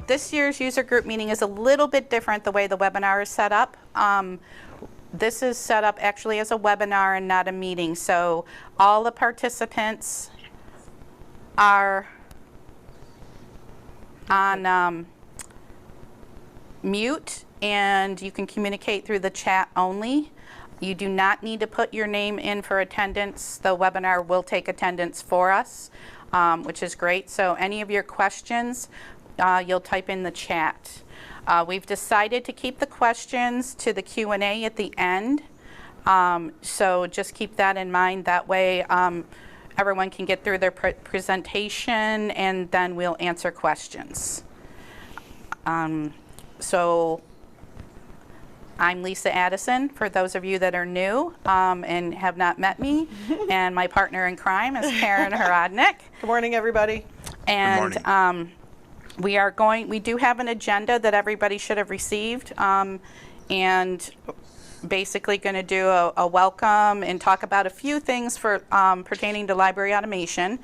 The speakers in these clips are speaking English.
This year's user group meeting is a little bit different the way the webinar is set up. This is set up actually as a webinar and not a meeting, so all the participants are on mute, and you can communicate through the chat only. You do not need to put your name in for attendance. The webinar will take attendance for us, which is great. So any of your questions, you'll type in the chat. We've decided to keep the questions to the Q&A at the end. So just keep that in mind. That way everyone can get through their presentation, and then we'll answer questions. So I'm Lisa Addison, for those of you that are new and have not met me, and my partner in crime is Karen Horodnick. Good morning, everybody. And Good morning. We do have an agenda that everybody should have received, and basically going to do a welcome and talk about a few things for pertaining to library automation.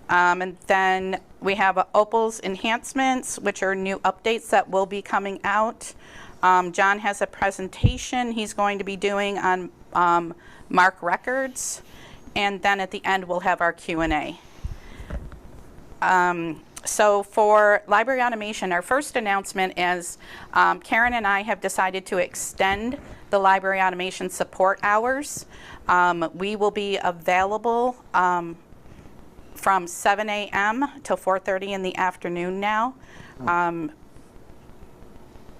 And then we have OPALS enhancements, which are new updates that will be coming out. John has a presentation he's going to be doing on Marc Records, and then at the end we'll have our Q&A. So for library automation, our first announcement is Karen and I have decided to extend the library automation support hours. We will be available from 7 a.m. till 4:30 in the afternoon now.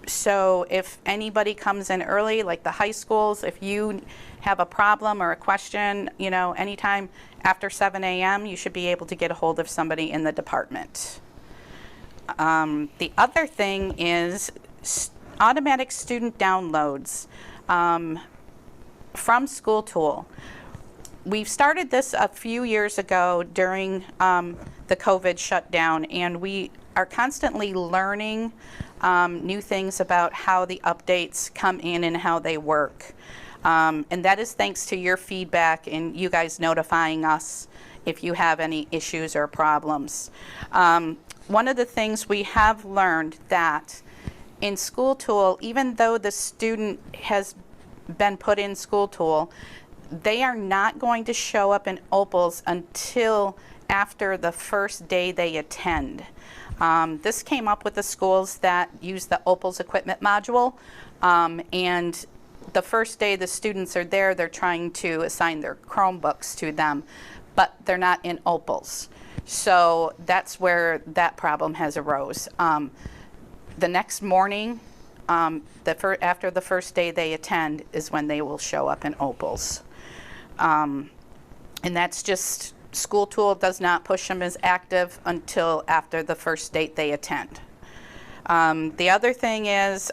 So if anybody comes in early, like the high schools, if you have a problem or a question, you know, anytime after 7 a.m., you should be able to get a hold of somebody in the department. The other thing is automatic student downloads from School Tool. We've started this a few years ago during the COVID shutdown, and we are constantly learning new things about how the updates come in and how they work. And that is thanks to your feedback and you guys notifying us if you have any issues or problems. One of the things we have learned that in School Tool, even though the student has been put in School Tool, they are not going to show up in OPALS until after the first day they attend. This came up with the schools that use the OPALS equipment module, and the first day the students are there, they're trying to assign their Chromebooks to them, but they're not in OPALS. So that's where that problem has arose. The next morning, after the first day they attend, is when they will show up in OPALS. And that's just, School Tool does not push them as active until after the first date they attend. The other thing is,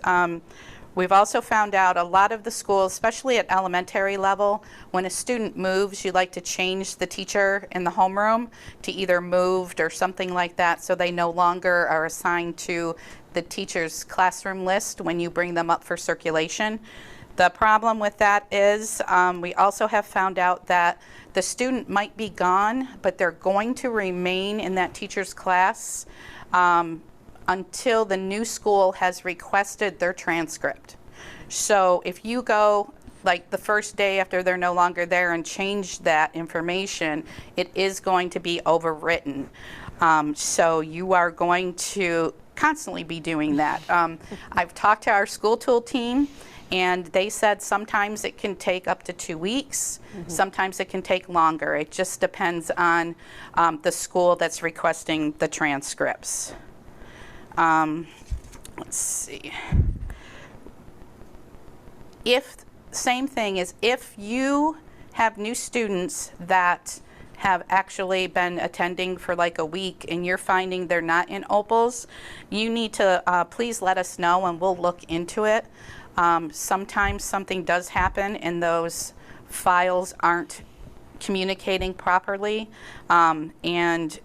we've also found out a lot of the schools, especially at elementary level, when a student moves, you like to change the teacher in the homeroom to either moved or something like that, so they no longer are assigned to the teacher's classroom list when you bring them up for circulation. The problem with that is we also have found out that the student might be gone, but they're going to remain in that teacher's class until the new school has requested their transcript. So if you go like the first day after they're no longer there and change that information, it is going to be overwritten. So you are going to constantly be doing that. I've talked to our School Tool team, and they said sometimes it can take up to 2 weeks, sometimes it can take longer. It just depends on the school that's requesting the transcripts. Let's see. Same thing is, if you have new students that have actually been attending for like a week and you're finding they're not in OPALS, you need to please let us know and we'll look into it. Sometimes something does happen and those files aren't communicating properly, and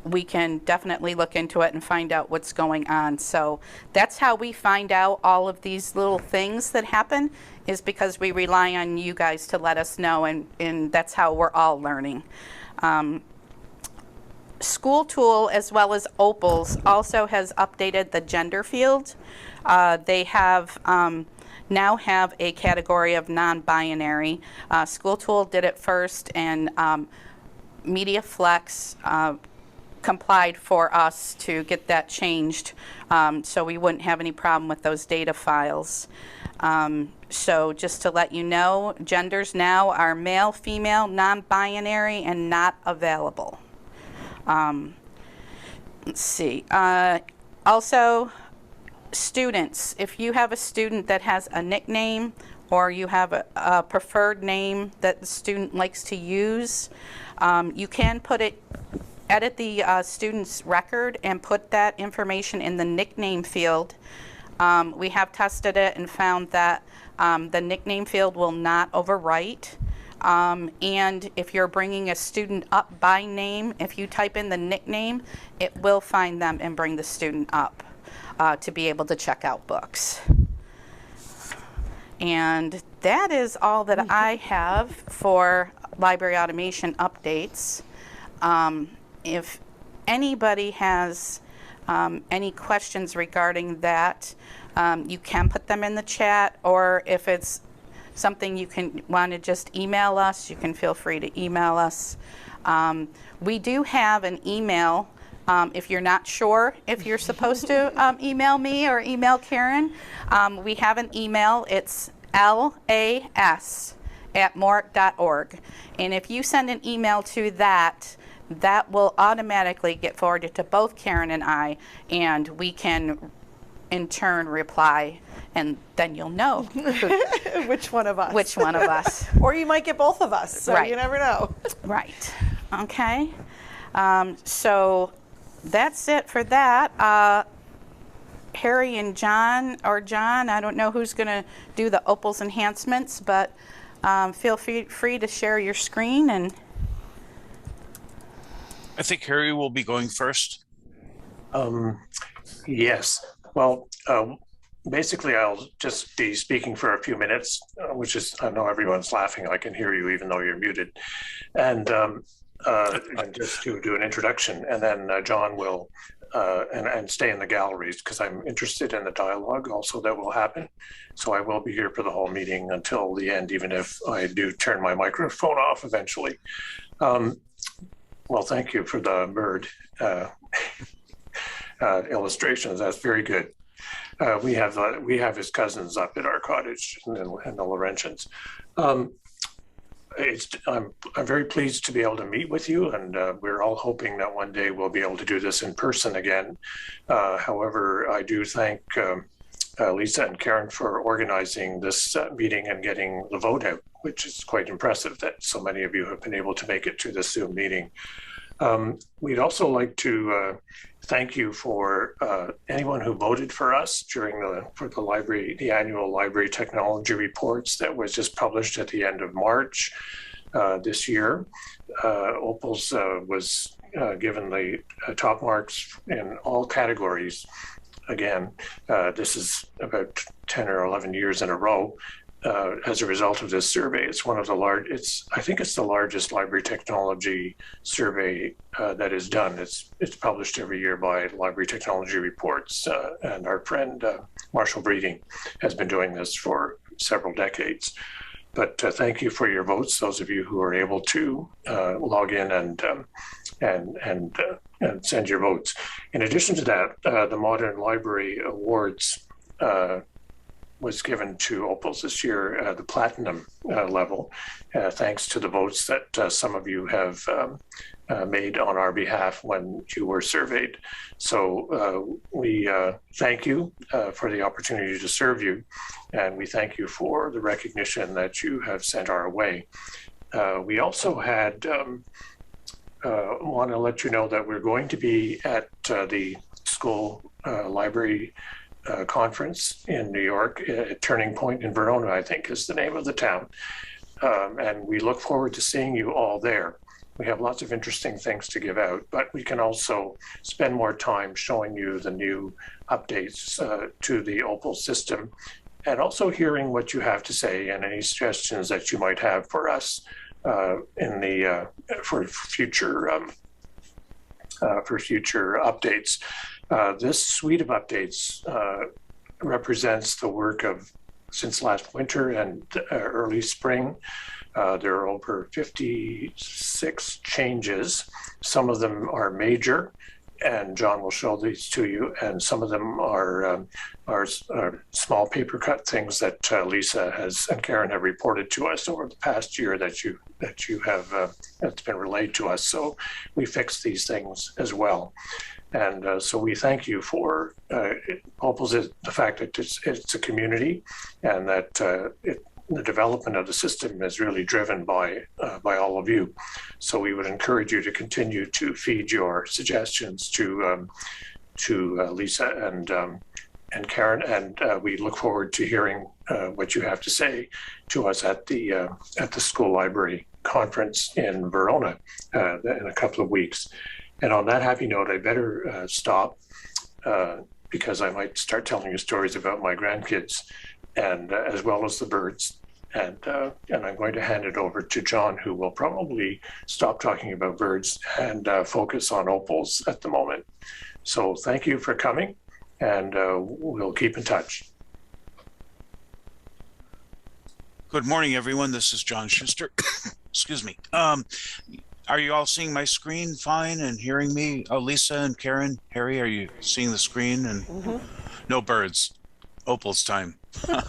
we can definitely look into it and find out what's going on. So that's how we find out all of these little things that happen, is because we rely on you guys to let us know, and that's how we're all learning. School Tool, as well as OPALS, also has updated the gender field. They have now have a category of non-binary. School Tool did it first, and MediaFlex complied for us to get that changed, so we wouldn't have any problem with those data files. So just to let you know, genders now are male, female, non-binary, and not available. Let's see. Also, students, if you have a student that has a nickname or you have a preferred name that the student likes to use, you can edit the student's record and put that information in the nickname field. We have tested it and found that the nickname field will not overwrite. And if you're bringing a student up by name, if you type in the nickname, it will find them and bring the student up to be able to check out books. And that is all that I have for library automation updates. If anybody has any questions regarding that, you can put them in the chat, or if it's something you want to just email us, you can feel free to email us. We do have an email. If you're not sure if you're supposed to email me or email Karen, we have an email. It's las@morc.org. And if you send an email to that, that will automatically get forwarded to both Karen and I, and we can in turn reply, and then you'll know which one of us. Which one of us. Or you might get both of us, so right. You never know. Right. Okay. So that's it for that. Harry and John, or John, I don't know who's going to do the OPALS enhancements, but feel free to share your screen. And I think Harry will be going first. Yes. Well, basically, I'll just be speaking for a few minutes, which is, I know everyone's laughing. I can hear you even though you're muted. And just to do an introduction, and then John will and stay in the galleries, because I'm interested in the dialogue also that will happen. So I will be here for the whole meeting until the end, even if I do turn my microphone off eventually. Well, thank you for the bird illustrations. That's very good. We have his cousins up at our cottage in the Laurentians. I'm very pleased to be able to meet with you, and we're all hoping that one day we'll be able to do this in person again. However, I do thank Lisa and Karen for organizing this meeting and getting the vote out, which is quite impressive that so many of you have been able to make it to this Zoom meeting. We'd also like to thank you for anyone who voted for us during the annual library technology reports that was just published at the end of March this year. OPALS was given the top marks in all categories. Again, this is about 10 or 11 years in a row. As a result of this survey. It's one of the I think it's the largest library technology survey that is done. It's published every year by Library Technology Reports, and our friend Marshall Breeding has been doing this for several decades. But thank you for your votes, those of you who are able to log in and send your votes. In addition to that, the Modern Library Awards was given to OPALS this year, the platinum level, thanks to the votes that some of you have made on our behalf when you were surveyed. So we thank you for the opportunity to serve you, and we thank you for the recognition that you have sent our way. We also had want to let you know that we're going to be at the school library conference in New York at Turning Point in Verona, I think is the name of the town. And we look forward to seeing you all there. We have lots of interesting things to give out, but we can also spend more time showing you the new updates to the OPALS system, and also hearing what you have to say and any suggestions that you might have for us for future for future updates. This suite of updates represents the work of since last winter and early spring. There are over 56 changes. Some of them are major, and John will show these to you, and some of them are small paper cut things that Lisa and Karen have reported to us over the past year that you have that's been relayed to us. So we fixed these things as well. And so we thank you for OPALS, the fact that it's a community, and that the development of the system is really driven by all of you. So we would encourage you to continue to feed your suggestions to Lisa and Karen, and we look forward to hearing what you have to say to us at the school library conference in Verona in a couple of weeks. And on that happy note, I better stop because I might start telling you stories about my grandkids, and as well as the birds. And I'm going to hand it over to John, who will probably stop talking about birds and focus on OPALS at the moment. So thank you for coming, and we'll keep in touch. Good morning, everyone. This is John Schuster. Excuse me. Are you all seeing my screen fine and hearing me? Oh, Lisa and Karen, Harry, are you seeing the screen? And no birds. OPALS time. Okay.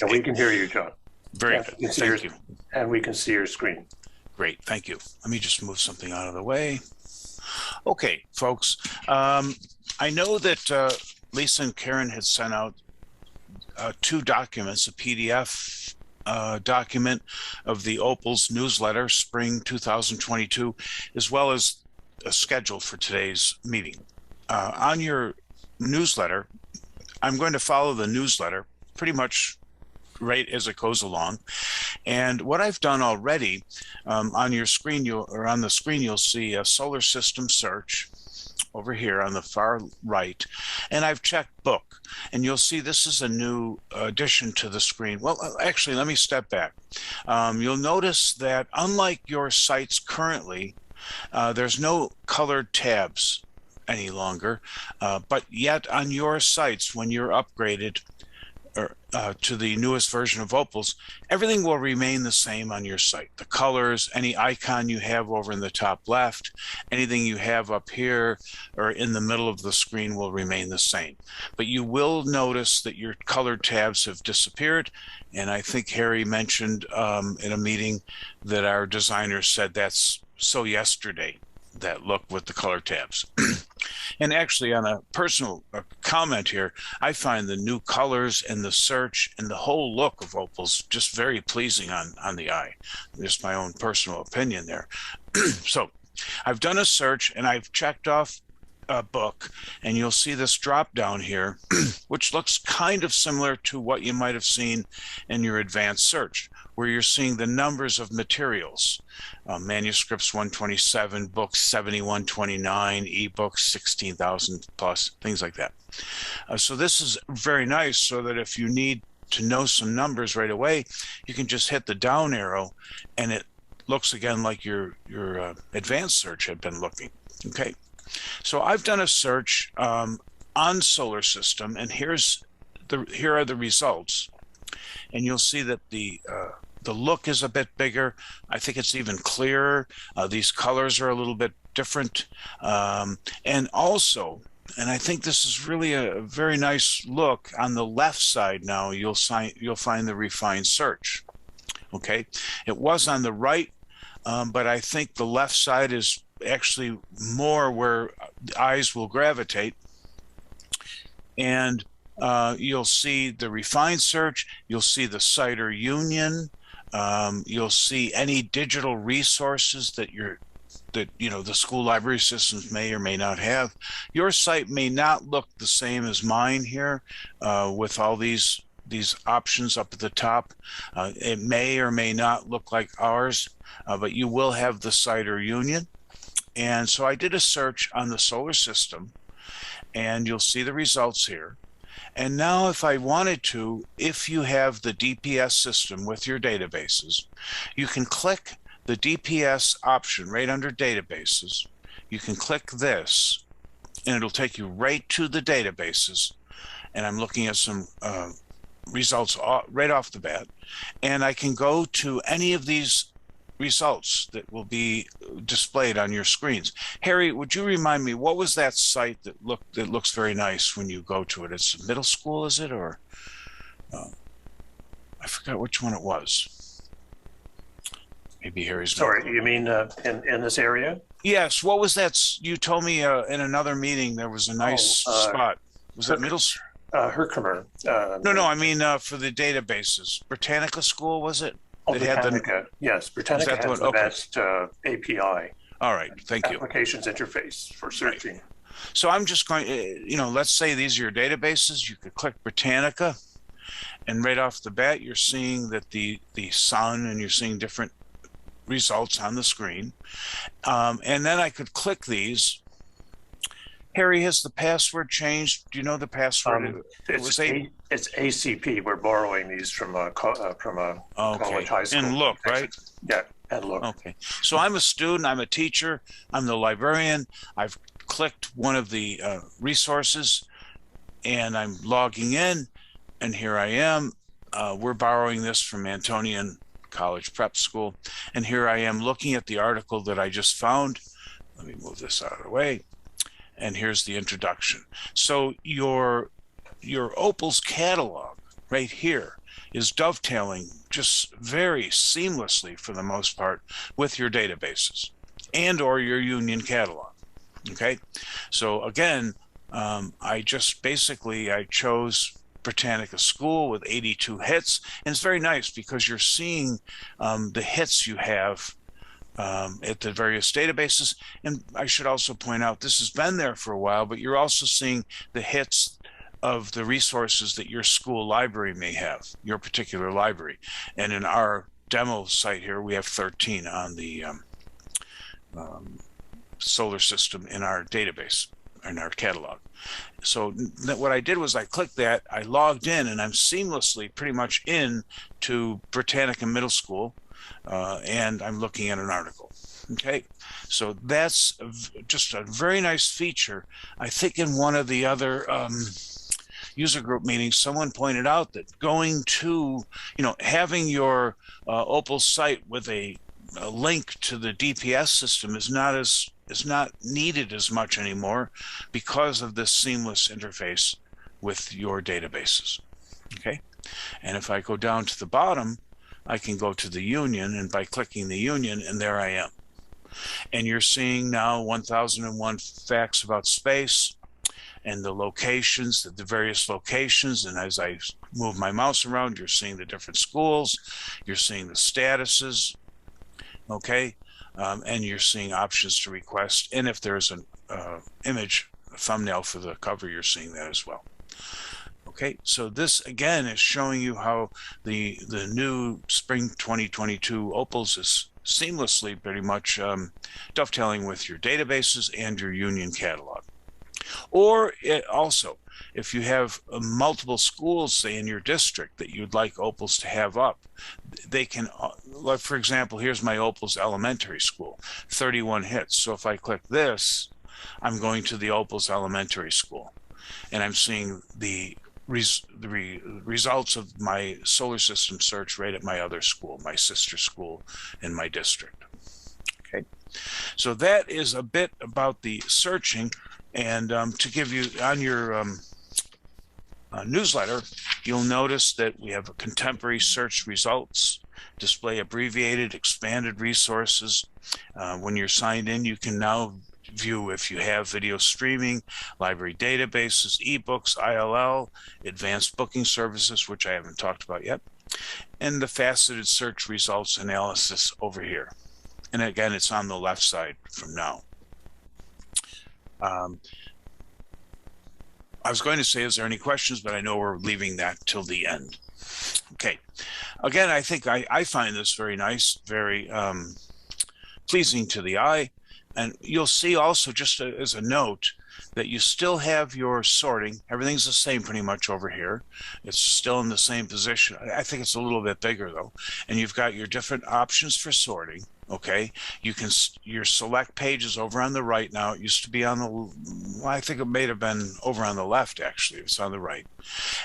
And we can hear you, John. Very good. Thank you. And we can see your screen. Great. Thank you. Let me just move something out of the way. Okay, folks. I know that Lisa and Karen had sent out 2 documents, a PDF document of the OPALS newsletter, spring 2022, as well as a schedule for today's meeting. On your newsletter, I'm going to follow the newsletter pretty much right as it goes along. And what I've done already, on your screen, on the screen, you'll see a solar system search over here on the far right, and I've checked book, and you'll see this is a new addition to the screen. Well, actually, let me step back. You'll notice that unlike your sites currently, there's no colored tabs any longer, but yet on your sites, when you're upgraded to the newest version of OPALS, everything will remain the same on your site. The colors, any icon you have over in the top left, anything you have up here or in the middle of the screen will remain the same. But you will notice that your colored tabs have disappeared. And I think Harry mentioned in a meeting that our designer said that's so yesterday, that look with the color tabs. And actually, on a personal comment here, I find the new colors and the search and the whole look of OPALS just very pleasing on the eye. Just my own personal opinion there. So I've done a search and I've checked off a book, and you'll see this drop down here, which looks kind of similar to what you might have seen in your advanced search, where you're seeing the numbers of materials, manuscripts 127, books 7129, ebooks 16,000 plus, things like that. So this is very nice, so that if you need to know some numbers right away, you can just hit the down arrow and it looks again like your advanced search had been looking. Okay. So I've done a search on solar system, and here are the results. And you'll see that the look is a bit bigger. I think it's even clearer. These colors are a little bit different. And also, and I think this is really a very nice look, on the left side now, you'll find the refined search. Okay, it was on the right, but I think the left side is actually more where eyes will gravitate. And you'll see the refined search, you'll see the CITER union, you'll see any digital resources that the school library systems may or may not have. Your site may not look the same as mine here with all these options up at the top. It may or may not look like ours, but you will have the CITER union. And so I did a search on the solar system, and you'll see the results here. And now if I wanted to, if you have the DPS system with your databases, you can click the DPS option right under databases, you can click this and it'll take you right to the databases. And I'm looking at some results right off the bat. And I can go to any of these results that will be displayed on your screens. Harry, would you remind me, what was that site that looks very nice when you go to it? It's middle school, is it? Or I forgot which one it was. Maybe Harry's. Sorry, you mean in this area? Yes. What was that? You told me in another meeting there was a nice spot. Was it middle? Herkimer. No, I mean for the databases. Britannica School, was it? Oh, Britannica. Yes, Britannica has the best API. All right, thank you. Applications interface for searching. Right. So I'm just going, let's say these are your databases. You could click Britannica, and right off the bat, you're seeing that the sun, and you're seeing different results on the screen. And then I could click these. Harry, has the password changed? Do you know the password? It's ACP. We're borrowing these from a college high school. And look, right? Yeah, and look. Okay. So I'm a student. I'm a teacher. I'm the librarian. I've clicked one of the resources, and I'm logging in, and here I am. We're borrowing this from Antonian College Prep School, and here I am looking at the article that I just found. Let me move this out of the way. And here's the introduction. So your OPALS catalog right here is dovetailing just very seamlessly for the most part with your databases and or your union catalog. Okay, so again, I chose Britannica School with 82 hits, and it's very nice because you're seeing the hits you have at the various databases. And I should also point out, this has been there for a while, but you're also seeing the hits of the resources that your school library may have, your particular library. And in our demo site here, we have 13 on the solar system in our database, in our catalog. So what I did was I clicked that, I logged in, and I'm seamlessly pretty much in to Britannica Middle School. And I'm looking at an article. Okay, so that's just a very nice feature. I think in one of the other user group meetings, someone pointed out that going to, having your OPALS site with a link to the DPS system is not needed as much anymore because of this seamless interface with your databases. Okay, and if I go down to the bottom, I can go to the union, and by clicking the union, and there I am. And you're seeing now 1001 facts about space and the locations, the various locations. And as I move my mouse around, you're seeing the different schools, you're seeing the statuses, okay? And you're seeing options to request. And if there's an image, a thumbnail for the cover, you're seeing that as well. Okay, so this again is showing you how the new spring 2022 OPALS is seamlessly pretty much dovetailing with your databases and your union catalog. Or also, if you have multiple schools, say in your district, that you'd like OPALS to have up, they can, like for example, here's my OPALS elementary school, 31 hits. So if I click this, I'm going to the OPALS elementary school, and I'm seeing the results of my solar system search right at my other school, my sister school in my district. Okay, so that is a bit about the searching. And to give you on your newsletter, you'll notice that we have a contemporary search results, display abbreviated, expanded resources. When you're signed in, you can now view if you have video streaming, library databases, ebooks, ILL, advanced booking services, which I haven't talked about yet, and the faceted search results analysis over here. And again, it's on the left side from now. I was going to say, is there any questions, but I know we're leaving that till the end. Okay. Again, I think I find this very nice, very pleasing to the eye. And you'll see also, just as a note, that you still have your sorting. Everything's the same pretty much over here. It's still in the same position. I think it's a little bit bigger though. And you've got your different options for sorting. Okay, you can your select pages over on the right now. It used to be on the, well, I think it may have been over on the left, actually. It's on the right.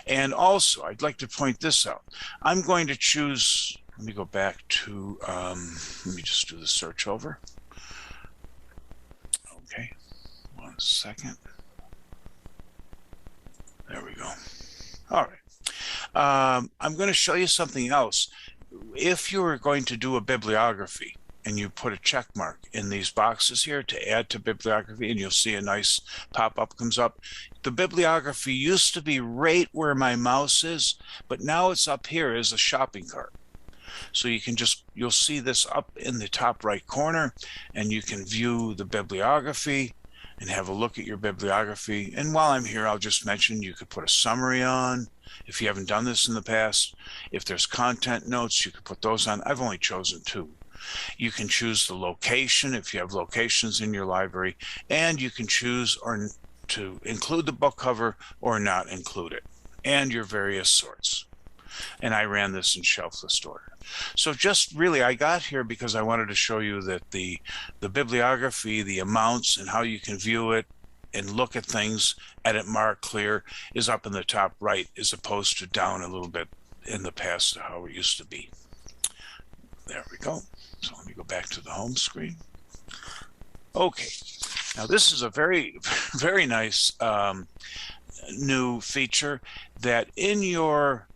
And also, I'd like to point this out. I'm going to choose, let me go back to, let me just do the search over. Okay, 1 second. There we go. All right. I'm going to show you something else. If you were going to do a bibliography, and you put a check mark in these boxes here to add to bibliography, and you'll see a nice pop-up comes up. The bibliography used to be right where my mouse is, but now it's up here as a shopping cart. So you can just, you'll see this up in the top right corner, and you can view the bibliography and have a look at your bibliography. And while I'm here, I'll just mention you could put a summary on if you haven't done this in the past. If there's content notes, you could put those on. I've only chosen 2. You can choose the location if you have locations in your library, and you can choose or to include the book cover or not include it, and your various sorts. And I ran this in shelf list order. So just really, I got here because I wanted to show you that the bibliography, the amounts, and how you can view it and look at things, edit, mark, clear, is up in the top right as opposed to down a little bit in the past to how it used to be. There we go. So let me go back to the home screen. Okay, now this is a very, very nice new feature that in your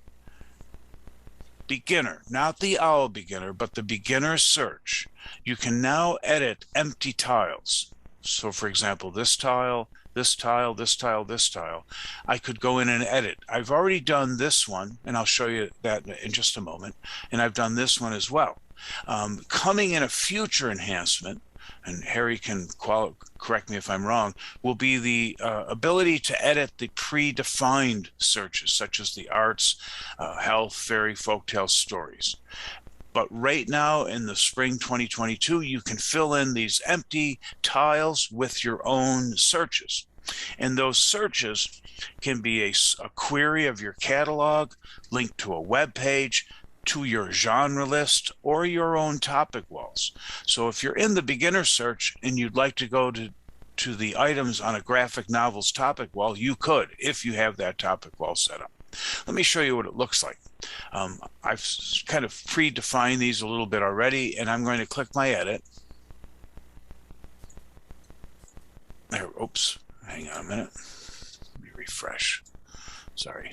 beginner, not the OWL beginner, but the beginner search, you can now edit empty tiles. So for example, this tile, this tile, this tile, this tile, I could go in and edit. I've already done this one, and I'll show you that in just a moment, and I've done this one as well. Coming in a future enhancement, and Harry can correct me if I'm wrong, will be the ability to edit the predefined searches, such as the arts, health, fairy, folktale stories. But right now in the spring 2022, you can fill in these empty tiles with your own searches. And those searches can be a query of your catalog, linked to a web page, to your genre list, or your own topic walls. So if you're in the beginner search and you'd like to go to the items on a graphic novels topic wall, you could, if you have that topic wall set up. Let me show you what it looks like. I've kind of predefined these a little bit already, and I'm going to click my edit. There, oops, hang on a minute. Let me refresh. Sorry.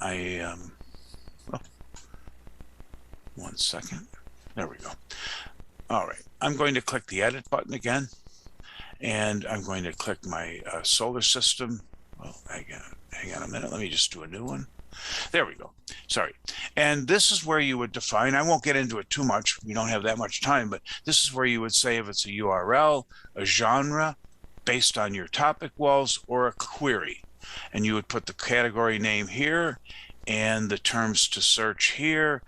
Oh, 1 second. There we go. All right, I'm going to click the edit button again, and I'm going to click my solar system. Well, hang on a minute. Let me just do a new one. There we go. Sorry. And this is where you would define, I won't get into it too much. We don't have that much time, but this is where you would say if it's a URL, a genre based on your topic walls, or a query. And you would put the category name here and the terms to search here.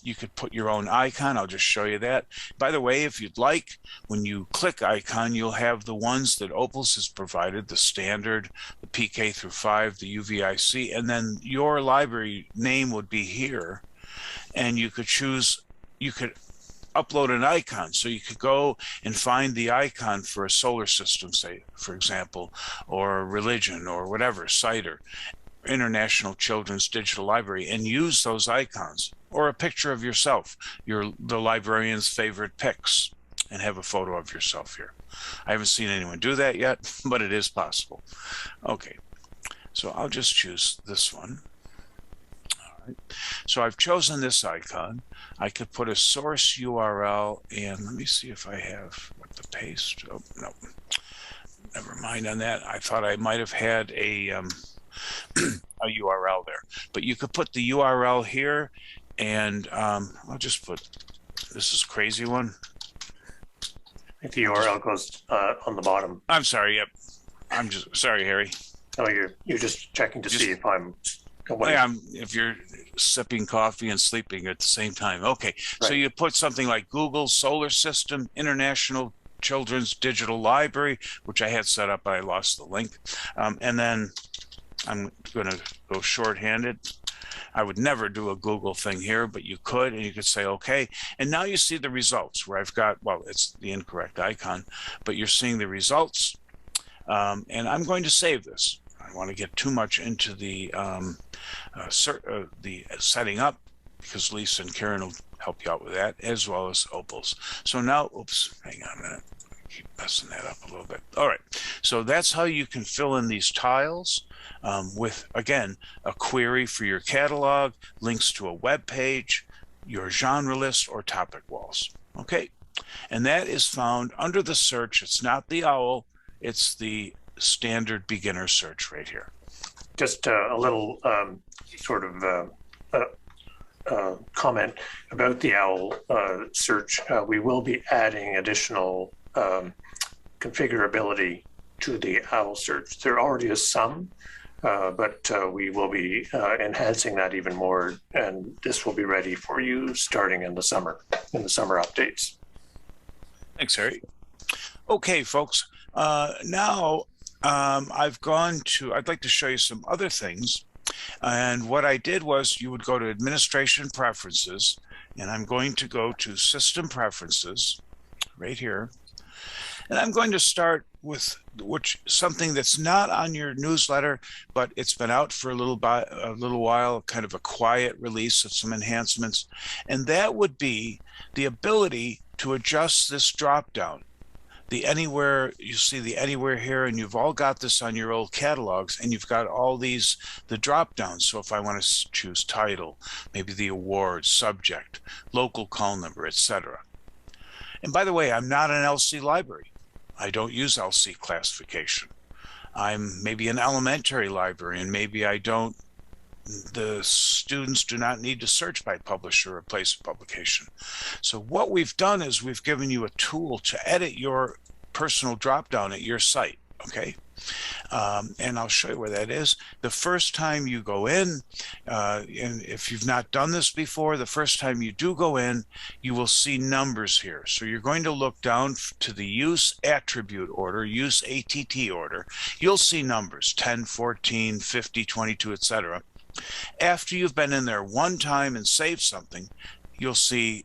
You could put your own icon. I'll just show you that. By the way, if you'd like, when you click icon, you'll have the ones that OPALS has provided, the standard, the PK through 5, the UVIC, and then your library name would be here. And you could choose, you could upload an icon. So you could go and find the icon for a solar system, say, for example, or religion or whatever, CITER, International Children's Digital Library, and use those icons, or a picture of yourself, the librarian's favorite pics, and have a photo of yourself here. I haven't seen anyone do that yet, but it is possible. Okay, so I'll just choose this one. So I've chosen this icon. I could put a source URL, and let me see if I have what the paste. Oh, no, never mind on that. I thought I might have had a URL there, but you could put the URL here, and I'll just put, this is crazy one. I think the URL goes on the bottom. I'm sorry. Yep. I'm just sorry, Harry. Oh, you're just checking to see if I'm. If you're sipping coffee and sleeping at the same time. Okay, right. So you put something like Google Solar System, International Children's Digital Library, which I had set up, but I lost the link. And then I'm going to go shorthanded. I would never do a Google thing here, but you could, and you could say, okay. And now you see the results where I've got, well, it's the incorrect icon, but you're seeing the results. And I'm going to save this. I don't want to get too much into the setting up, because Lisa and Karen will help you out with that, as well as OPALS. So now, oops, hang on a minute. Keep messing that up a little bit. All right, so that's how you can fill in these tiles with, again, a query for your catalog, links to a web page, your genre list, or topic walls. Okay, and that is found under the search. It's not the OWL, it's the standard beginner search right here. Just a little sort of comment about the OWL search. We will be adding additional configurability to the OWL search. There already is some, but we will be enhancing that even more, and this will be ready for you starting in the summer updates. Thanks, Harry. Okay, folks. Now I'd like to show you some other things. And what I did was, you would go to Administration Preferences, and I'm going to go to System Preferences right here. And I'm going to start with something that's not on your newsletter, but it's been out for a little while, kind of a quiet release of some enhancements. And that would be the ability to adjust this drop down. The anywhere, you see the anywhere here, and you've all got this on your old catalogs, and you've got all these, the drop downs. So if I want to choose title, maybe the award, subject, local call number, etc. And by the way, I'm not an LC library. I don't use LC classification. I'm maybe an elementary library, and maybe the students do not need to search by publisher or place of publication. So what we've done is we've given you a tool to edit your personal dropdown at your site, okay? And I'll show you where that is. The first time you go in, and if you've not done this before, the first time you do go in, you will see numbers here. So you're going to look down to the use attribute order, use ATT order. You'll see numbers, 10, 14, 50, 22, etc. After you've been in there one time and saved something, you'll see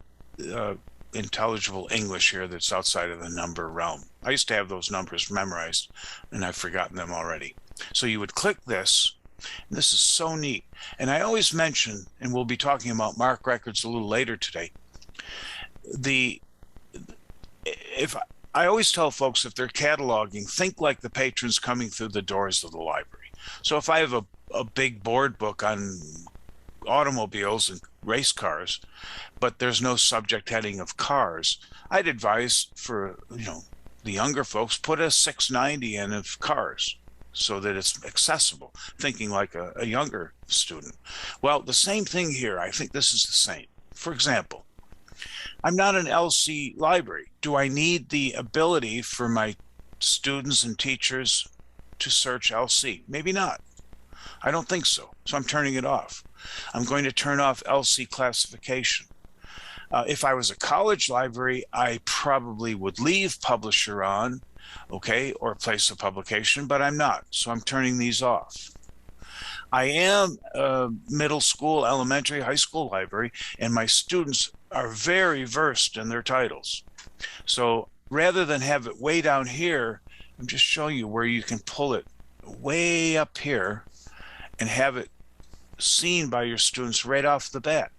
intelligible English here that's outside of the number realm. I used to have those numbers memorized, and I've forgotten them already. So you would click this, and this is so neat. And I always mention, and we'll be talking about Marc Records a little later today, I always tell folks, if they're cataloging, think like the patrons coming through the doors of the library. So if I have a big board book on automobiles and race cars, but there's no subject heading of cars, I'd advise for, the younger folks, put a 690 in of cars so that it's accessible, thinking like a younger student. Well, the same thing here. I think this is the same. For example, I'm not an LC library. Do I need the ability for my students and teachers to search LC? Maybe not. I don't think so. So I'm turning it off. I'm going to turn off LC classification. If I was a college library, I probably would leave publisher on, okay, or place of publication, but I'm not. So I'm turning these off. I am a middle school, elementary, high school library, and my students are very versed in their titles. So rather than have it way down here, I'm just showing you where you can pull it way up here and have it seen by your students right off the bat.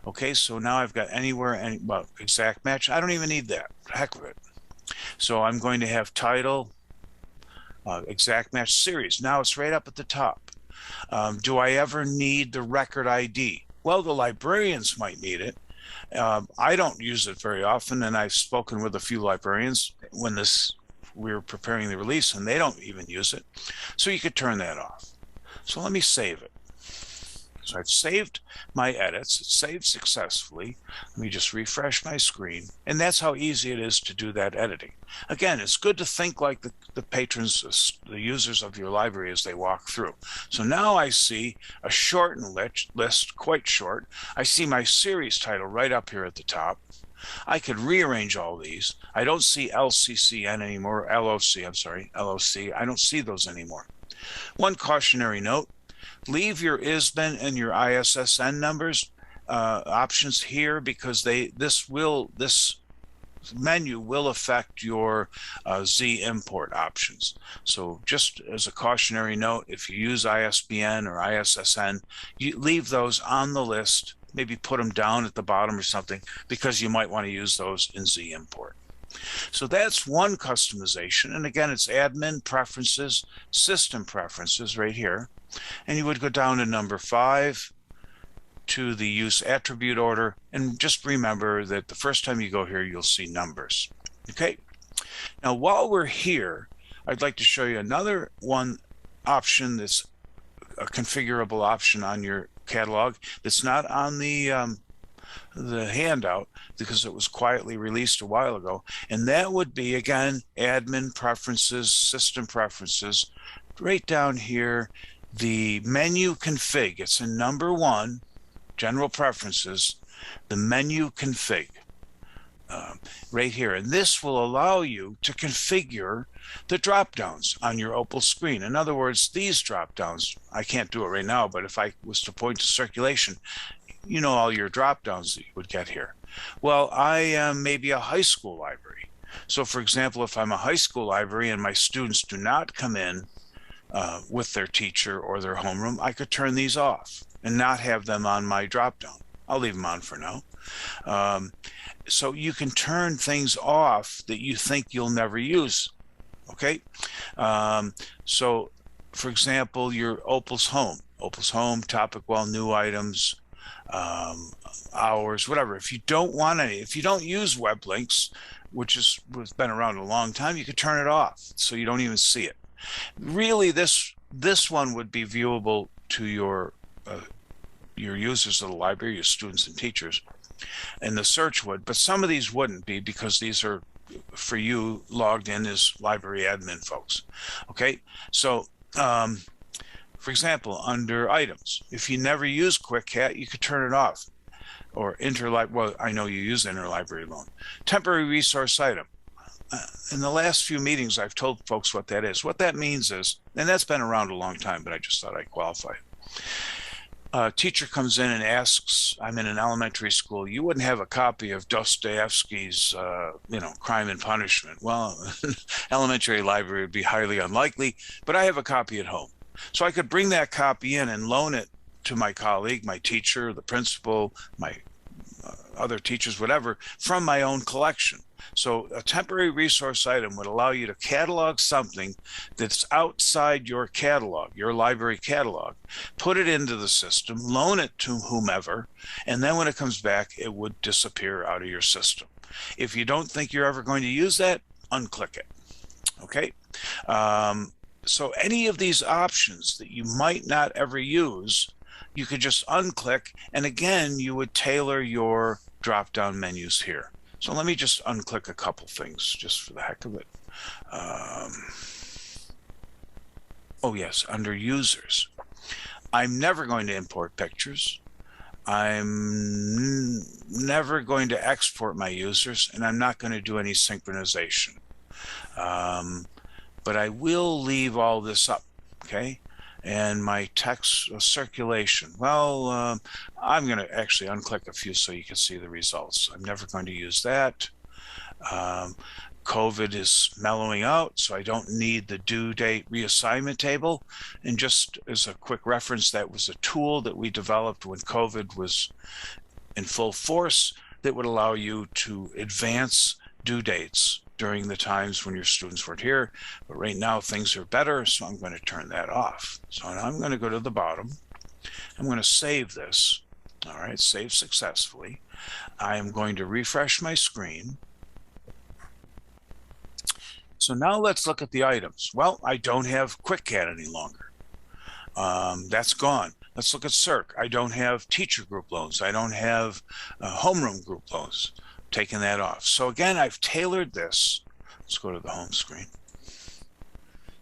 Okay, so now I've got anywhere, well, exact match. I don't even need that. Heck with it. So I'm going to have title, exact match series. Now it's right up at the top. Do I ever need the record ID? Well, the librarians might need it. I don't use it very often, and I've spoken with a few librarians when we were preparing the release, and they don't even use it. So you could turn that off. So let me save it. So I've saved my edits. It's saved successfully. Let me just refresh my screen. And that's how easy it is to do that editing. Again, it's good to think like the patrons, the users of your library as they walk through. So now I see a shortened list, quite short. I see my series title right up here at the top. I could rearrange all these. I don't see LCCN anymore, LOC, I'm sorry, LOC. I don't see those anymore. One cautionary note. Leave your ISBN and your ISSN numbers options here, because this menu will affect your Z import options. So just as a cautionary note, if you use ISBN or ISSN, you leave those on the list, maybe put them down at the bottom or something, because you might want to use those in Z import. So that's one customization. And again, it's admin preferences, system preferences right here. And you would go down to number 5 to the use attribute order. And just remember that the first time you go here, you'll see numbers. Okay. Now, while we're here, I'd like to show you another one option that's a configurable option on your catalog that's not on the handout, because it was quietly released a while ago. And that would be, again, admin preferences, system preferences, right down here, the menu config. It's in number 1, general preferences, the menu config right here. And this will allow you to configure the drop downs on your OPALS screen. In other words, these drop downs, I can't do it right now, but if I was to point to circulation, you know all your drop downs that you would get here. Well, I am maybe a high school library. So for example, if I'm a high school library and my students do not come in with their teacher or their homeroom, I could turn these off and not have them on my drop down. I'll leave them on for now. So you can turn things off that you think you'll never use. Okay. So for example, your OPALS home, topic well, new items, hours, whatever. If you don't want any, if you don't use web links, which has been around a long time, you could turn it off so you don't even see it. Really, this one would be viewable to your users of the library, your students and teachers, and the search would, but some of these wouldn't be, because these are for you logged in as library admin folks. Okay, so for example, under items, if you never use QuickCat, you could turn it off. Or well, I know you use interlibrary loan. Temporary resource item. In the last few meetings, I've told folks what that is. What that means is, and that's been around a long time, but I just thought I'd qualify it. A teacher comes in and asks, I'm in an elementary school, you wouldn't have a copy of Dostoevsky's, Crime and Punishment. Well, elementary library would be highly unlikely, but I have a copy at home. So I could bring that copy in and loan it to my colleague, my teacher, the principal, my other teachers, whatever, from my own collection. So a temporary resource item would allow you to catalog something that's outside your catalog, your library catalog, put it into the system, loan it to whomever, and then when it comes back, it would disappear out of your system. If you don't think you're ever going to use that, unclick it. Okay? So any of these options that you might not ever use, you could just unclick, and again, you would tailor your drop-down menus here. So let me just unclick a couple things just for the heck of it. Oh yes, under users. I'm never going to import pictures. I'm never going to export my users, and I'm not going to do any synchronization. But I will leave all this up, okay? And my text circulation. Well, I'm going to actually unclick a few so you can see the results. I'm never going to use that. COVID is mellowing out, so I don't need the due date reassignment table. And just as a quick reference, that was a tool that we developed when COVID was in full force that would allow you to advance due dates during the times when your students weren't here. But right now things are better, so I'm going to turn that off. So now I'm going to go to the bottom. I'm going to save this. All right, save successfully. I am going to refresh my screen. So now let's look at the items. Well, I don't have QuickCat any longer. That's gone. Let's look at Circ. I don't have teacher group loans. I don't have homeroom group loans. Taking that off. So again, I've tailored this. Let's go to the home screen.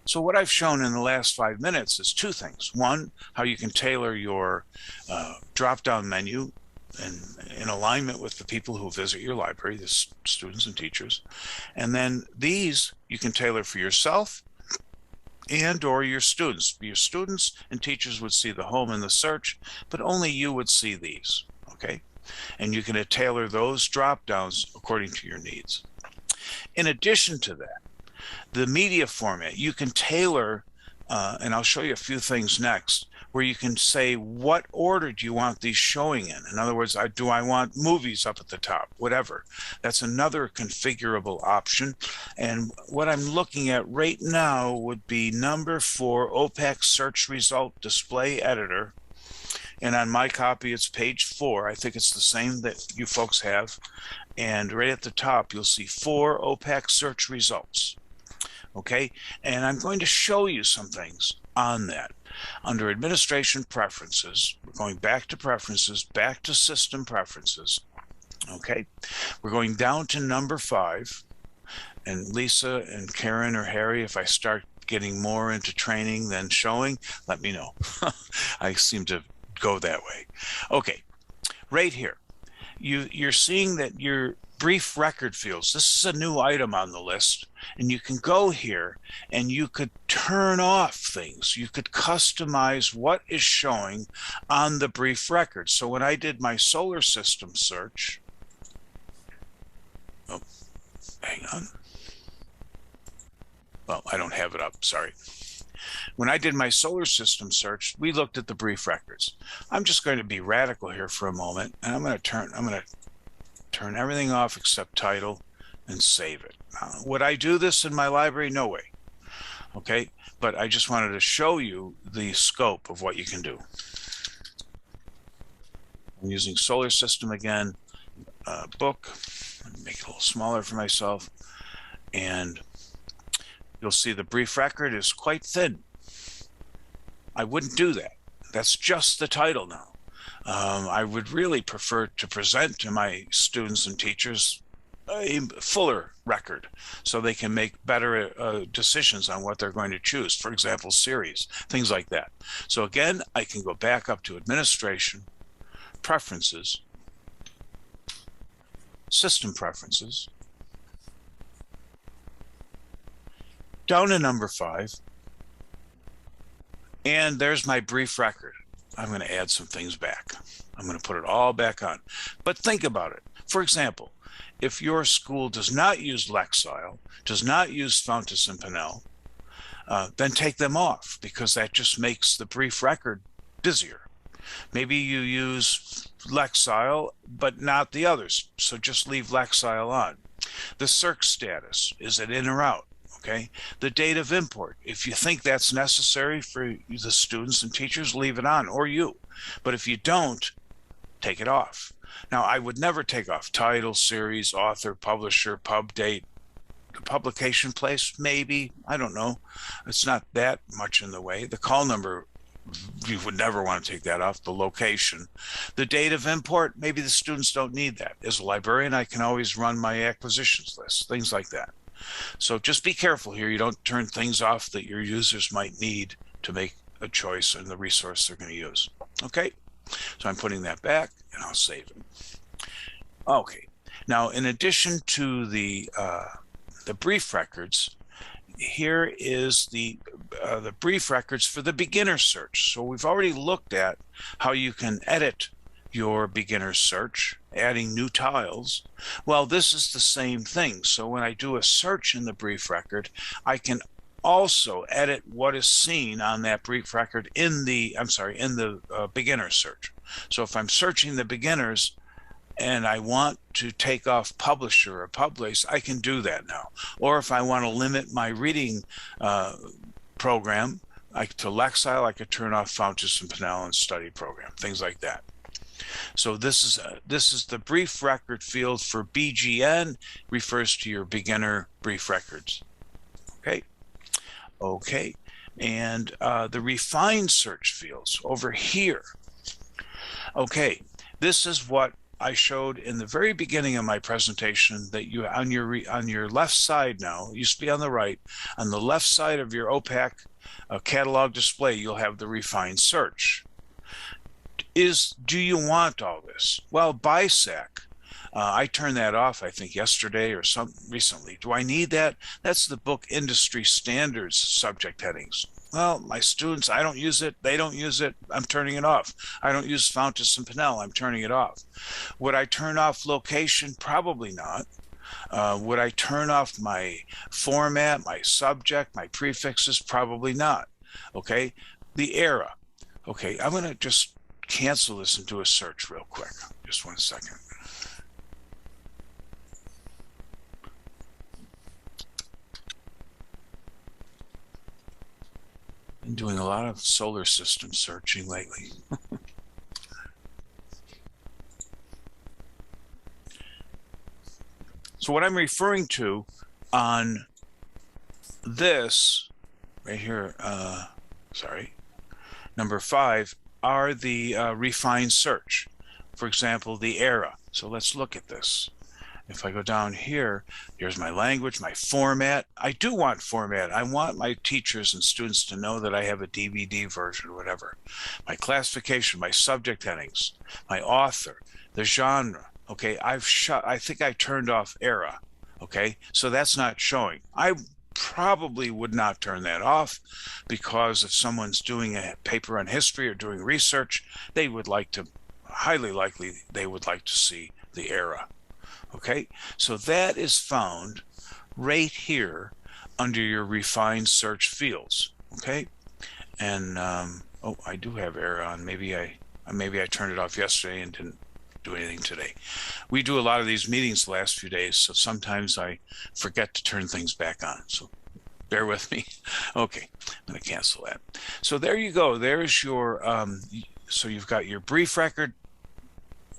So what I've shown in the last 5 minutes is two things. One, how you can tailor your drop-down menu in alignment with the people who visit your library, the students and teachers. And then these you can tailor for yourself and or your students. Your students and teachers would see the home and the search, but only you would see these, okay? And you can tailor those drop downs according to your needs. In addition to that, the media format, you can tailor, and I'll show you a few things next, where you can say, what order do you want these showing in? In other words, do I want movies up at the top, whatever. That's another configurable option. And what I'm looking at right now would be number 4, OPAC Search Result Display Editor. And on my copy, it's page 4. I think it's the same that you folks have. And right at the top, you'll see 4 OPAC search results. Okay, and I'm going to show you some things on that. Under Administration Preferences, we're going back to Preferences, back to System Preferences. Okay, we're going down to number 5. And Lisa and Karen or Harry, if I start getting more into training than showing, let me know. I seem to go that way. Okay, right here, you're seeing that your brief record fields, this is a new item on the list, and you can go here and you could turn off things. You could customize what is showing on the brief record. So when I did my solar system search, oh, hang on. Well, I don't have it up, sorry. When I did my solar system search, we looked at the brief records. I'm just going to be radical here for a moment, and I'm going to turn everything off except title and save it. Would I do this in my library? No way. Okay, but I just wanted to show you the scope of what you can do. I'm using solar system again, book, make it a little smaller for myself, and you'll see the brief record is quite thin. I wouldn't do that. That's just the title now. I would really prefer to present to my students and teachers a fuller record so they can make better decisions on what they're going to choose. For example, series, things like that. So again, I can go back up to Administration, Preferences, System Preferences, down to number 5, and there's my brief record. I'm going to add some things back. I'm going to put it all back on. But think about it. For example, if your school does not use Lexile, does not use Fountas and Pinnell, then take them off, because that just makes the brief record busier. Maybe you use Lexile, but not the others. So just leave Lexile on. The Circ status, is it in or out? Okay, the date of import, if you think that's necessary for the students and teachers, leave it on, or you. But if you don't, take it off. Now, I would never take off title, series, author, publisher, pub date. The publication place, maybe, I don't know. It's not that much in the way. The call number, you would never want to take that off. The location, the date of import, maybe the students don't need that. As a librarian, I can always run my acquisitions list, things like that. So just be careful here. You don't turn things off that your users might need to make a choice in the resource they're going to use. Okay, so I'm putting that back and I'll save it. Okay, now in addition to the brief records, here is the brief records for the beginner search. So we've already looked at how you can edit your beginner search, adding new tiles. Well, this is the same thing. So when I do a search in the brief record, I can also edit what is seen on that brief record in the beginner search. So if I'm searching the beginners and I want to take off publisher or publish, I can do that now. Or if I want to limit my reading program to Lexile, I could turn off Fountas and Pinnell and study program, things like that. So this is the brief record field for BGN, refers to your beginner brief records. Okay, and the refined search fields over here. Okay, this is what I showed in the very beginning of my presentation, that you on your left side now, it used to be on the right, on the left side of your OPAC catalog display, you'll have the refined search. Do you want all this? Well, BISAC I turned that off, I think, yesterday or some recently. Do I need that? That's the book industry standards subject headings. Well, my students, I don't use it. They don't use it. I'm turning it off. I don't use Fountas and Pinnell. I'm turning it off. Would I turn off location? Probably not. Would I turn off my format, my subject, my prefixes? Probably not. Okay. The era. Okay. I'm going to just cancel this and do a search real quick. Just 1 second. Been doing a lot of solar system searching lately. So what I'm referring to on this right here, number 5, are the refined search. For example, the era. So let's look at this. If I go down here, here's my language, my format. I do want format. I want my teachers and students to know that I have a DVD version or whatever. My classification, my subject headings, my author, the genre. Okay, I think I turned off era. Okay, so that's not showing. I probably would not turn that off, because if someone's doing a paper on history or doing research, they would like to, highly likely, they would like to see the era. Okay, so that is found right here under your refined search fields. Okay, and oh, I do have era on. Maybe I turned it off yesterday and didn't do anything today. We do a lot of these meetings the last few days, so sometimes I forget to turn things back on. So bear with me. Okay, I'm going to cancel that. So there you go. There's your so you've got your brief record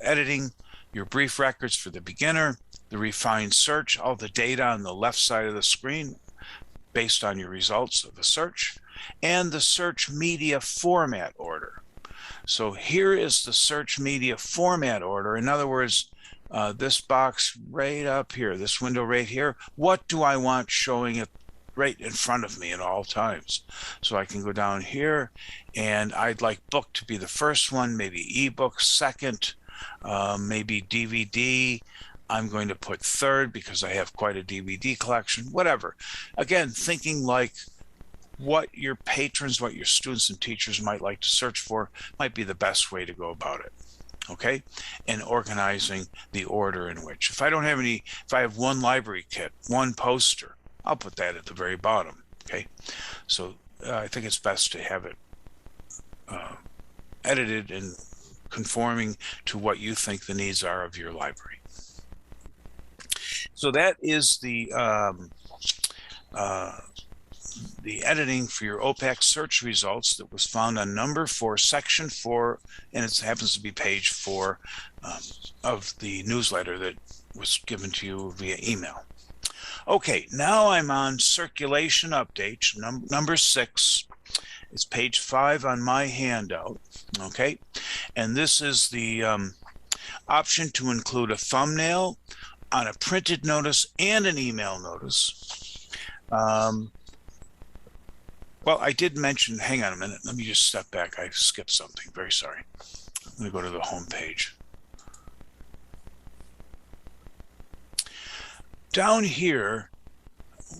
editing, your brief records for the beginner, the refined search, all the data on the left side of the screen based on your results of the search, and the search media format order. So here is the search media format order. In other words, this box right up here, this window right here, what do I want showing it right in front of me at all times? So I can go down here, and I'd like book to be the first one, maybe ebook second, maybe DVD. I'm going to put third because I have quite a DVD collection, whatever. Again, thinking like what your patrons, what your students and teachers might like to search for might be the best way to go about it. Okay, and organizing the order in which. If I don't have any, if I have one library kit, one poster, I'll put that at the very bottom. Okay, so I think it's best to have it edited and conforming to what you think the needs are of your library. So that is the editing for your OPAC search results that was found on number 4, section 4, and it happens to be page 4 of the newsletter that was given to you via email. Okay, now I'm on circulation updates, number 6. It's page 5 on my handout. Okay, and this is the option to include a thumbnail on a printed notice and an email notice. Well, I did mention, hang on a minute, let me just step back. I skipped something, very sorry. I'm going to go to the home page. Down here,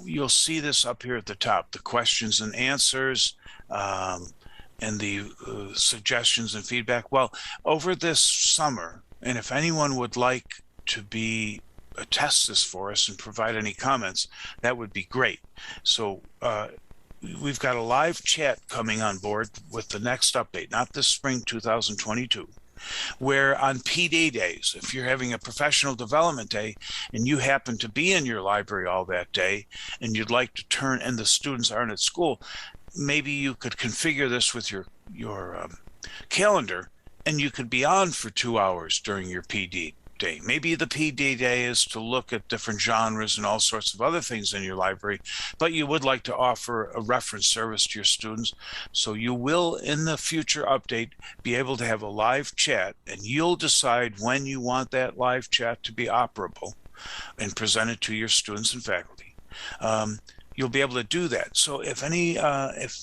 you'll see this up here at the top, the questions and answers, and the suggestions and feedback. Well, over this summer, and if anyone would like to test this for us and provide any comments, that would be great. So we've got a live chat coming on board with the next update, not this spring 2022, where on PD days, if you're having a professional development day and you happen to be in your library all that day and you'd like to turn, and the students aren't at school, maybe you could configure this with your calendar, and you could be on for 2 hours during your PD day. Maybe the PD day is to look at different genres and all sorts of other things in your library, but you would like to offer a reference service to your students. So you will, in the future update, be able to have a live chat, and you'll decide when you want that live chat to be operable and presented to your students and faculty. You'll be able to do that. So if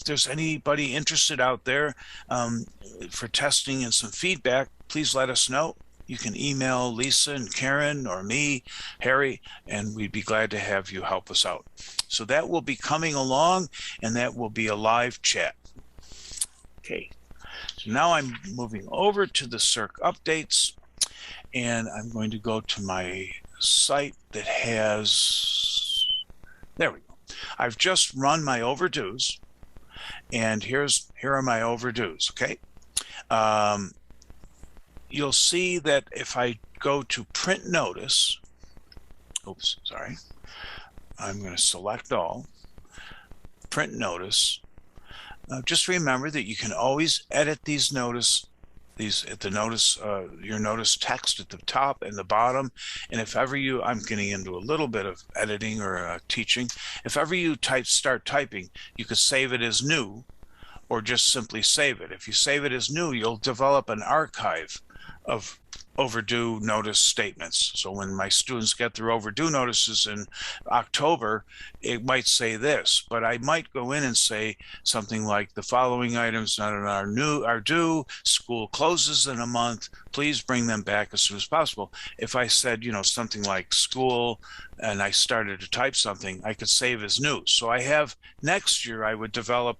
there's anybody interested out there for testing and some feedback, please let us know. you can email Lisa and Karen or me, Harry, and we'd be glad to have you help us out. So that will be coming along, and that will be a live chat. Okay, so now I'm moving over to the Circ updates, and I'm going to go to my site that has, there we go. I've just run my overdues, and here are my overdues, okay? You'll see that if I go to print notice, oops, sorry, I'm going to select all, print notice. Just remember that you can always edit these notice, your notice text at the top and the bottom. And if ever I'm getting into a little bit of editing or teaching, if ever you start typing, you could save it as new or just simply save it. If you save it as new, you'll develop an archive of overdue notice statements. So when my students get their overdue notices in October, it might say this, but I might go in and say something like the following items are due, school closes in a month, please bring them back as soon as possible. If I said, something like school, and I started to type something, I could save as new. So next year I would develop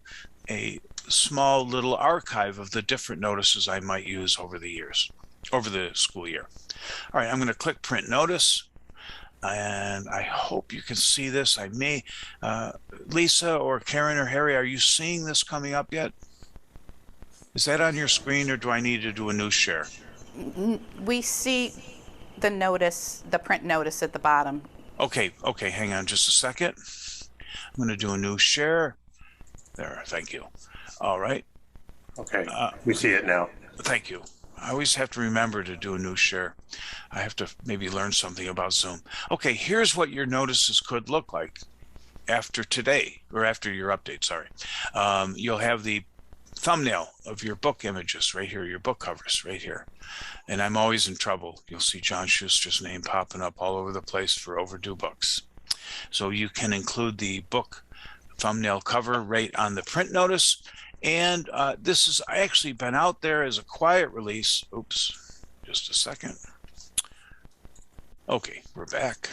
a small little archive of the different notices I might use over the school year. All right, I'm going to click print notice, and I hope you can see this. I may, Lisa or Karen or Harry, are you seeing this coming up yet? Is that on your screen, or do I need to do a new share? We see the notice, the print notice at the bottom. Okay, hang on just a second. I'm going to do a new share. There, thank you. All right. Okay, we see it now. Thank you. I always have to remember to do a new share. I have to maybe learn something about Zoom. Okay, here's what your notices could look like after today, or after your update, sorry. You'll have the thumbnail of your book images right here, your book covers right here. And I'm always in trouble. You'll see John Schuster's name popping up all over the place for overdue books. So you can include the book thumbnail cover right on the print notice. And this has actually been out there as a quiet release. Oops, just a second. Okay, we're back.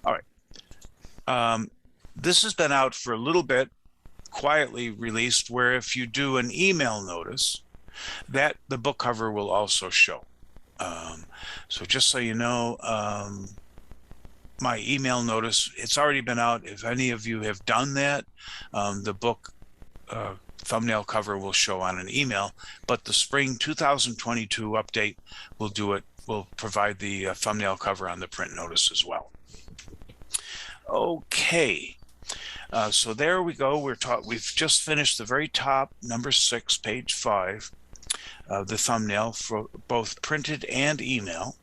All right. This has been out for a little bit, quietly released, where if you do an email notice, that the book cover will also show. So just so you know, my email notice, it's already been out. If any of you have done that, the book thumbnail cover will show on an email, but the spring 2022 update will provide the thumbnail cover on the print notice as well. Okay, so there we go. We've just finished the very top, number 6, page 5, the thumbnail for both printed and email.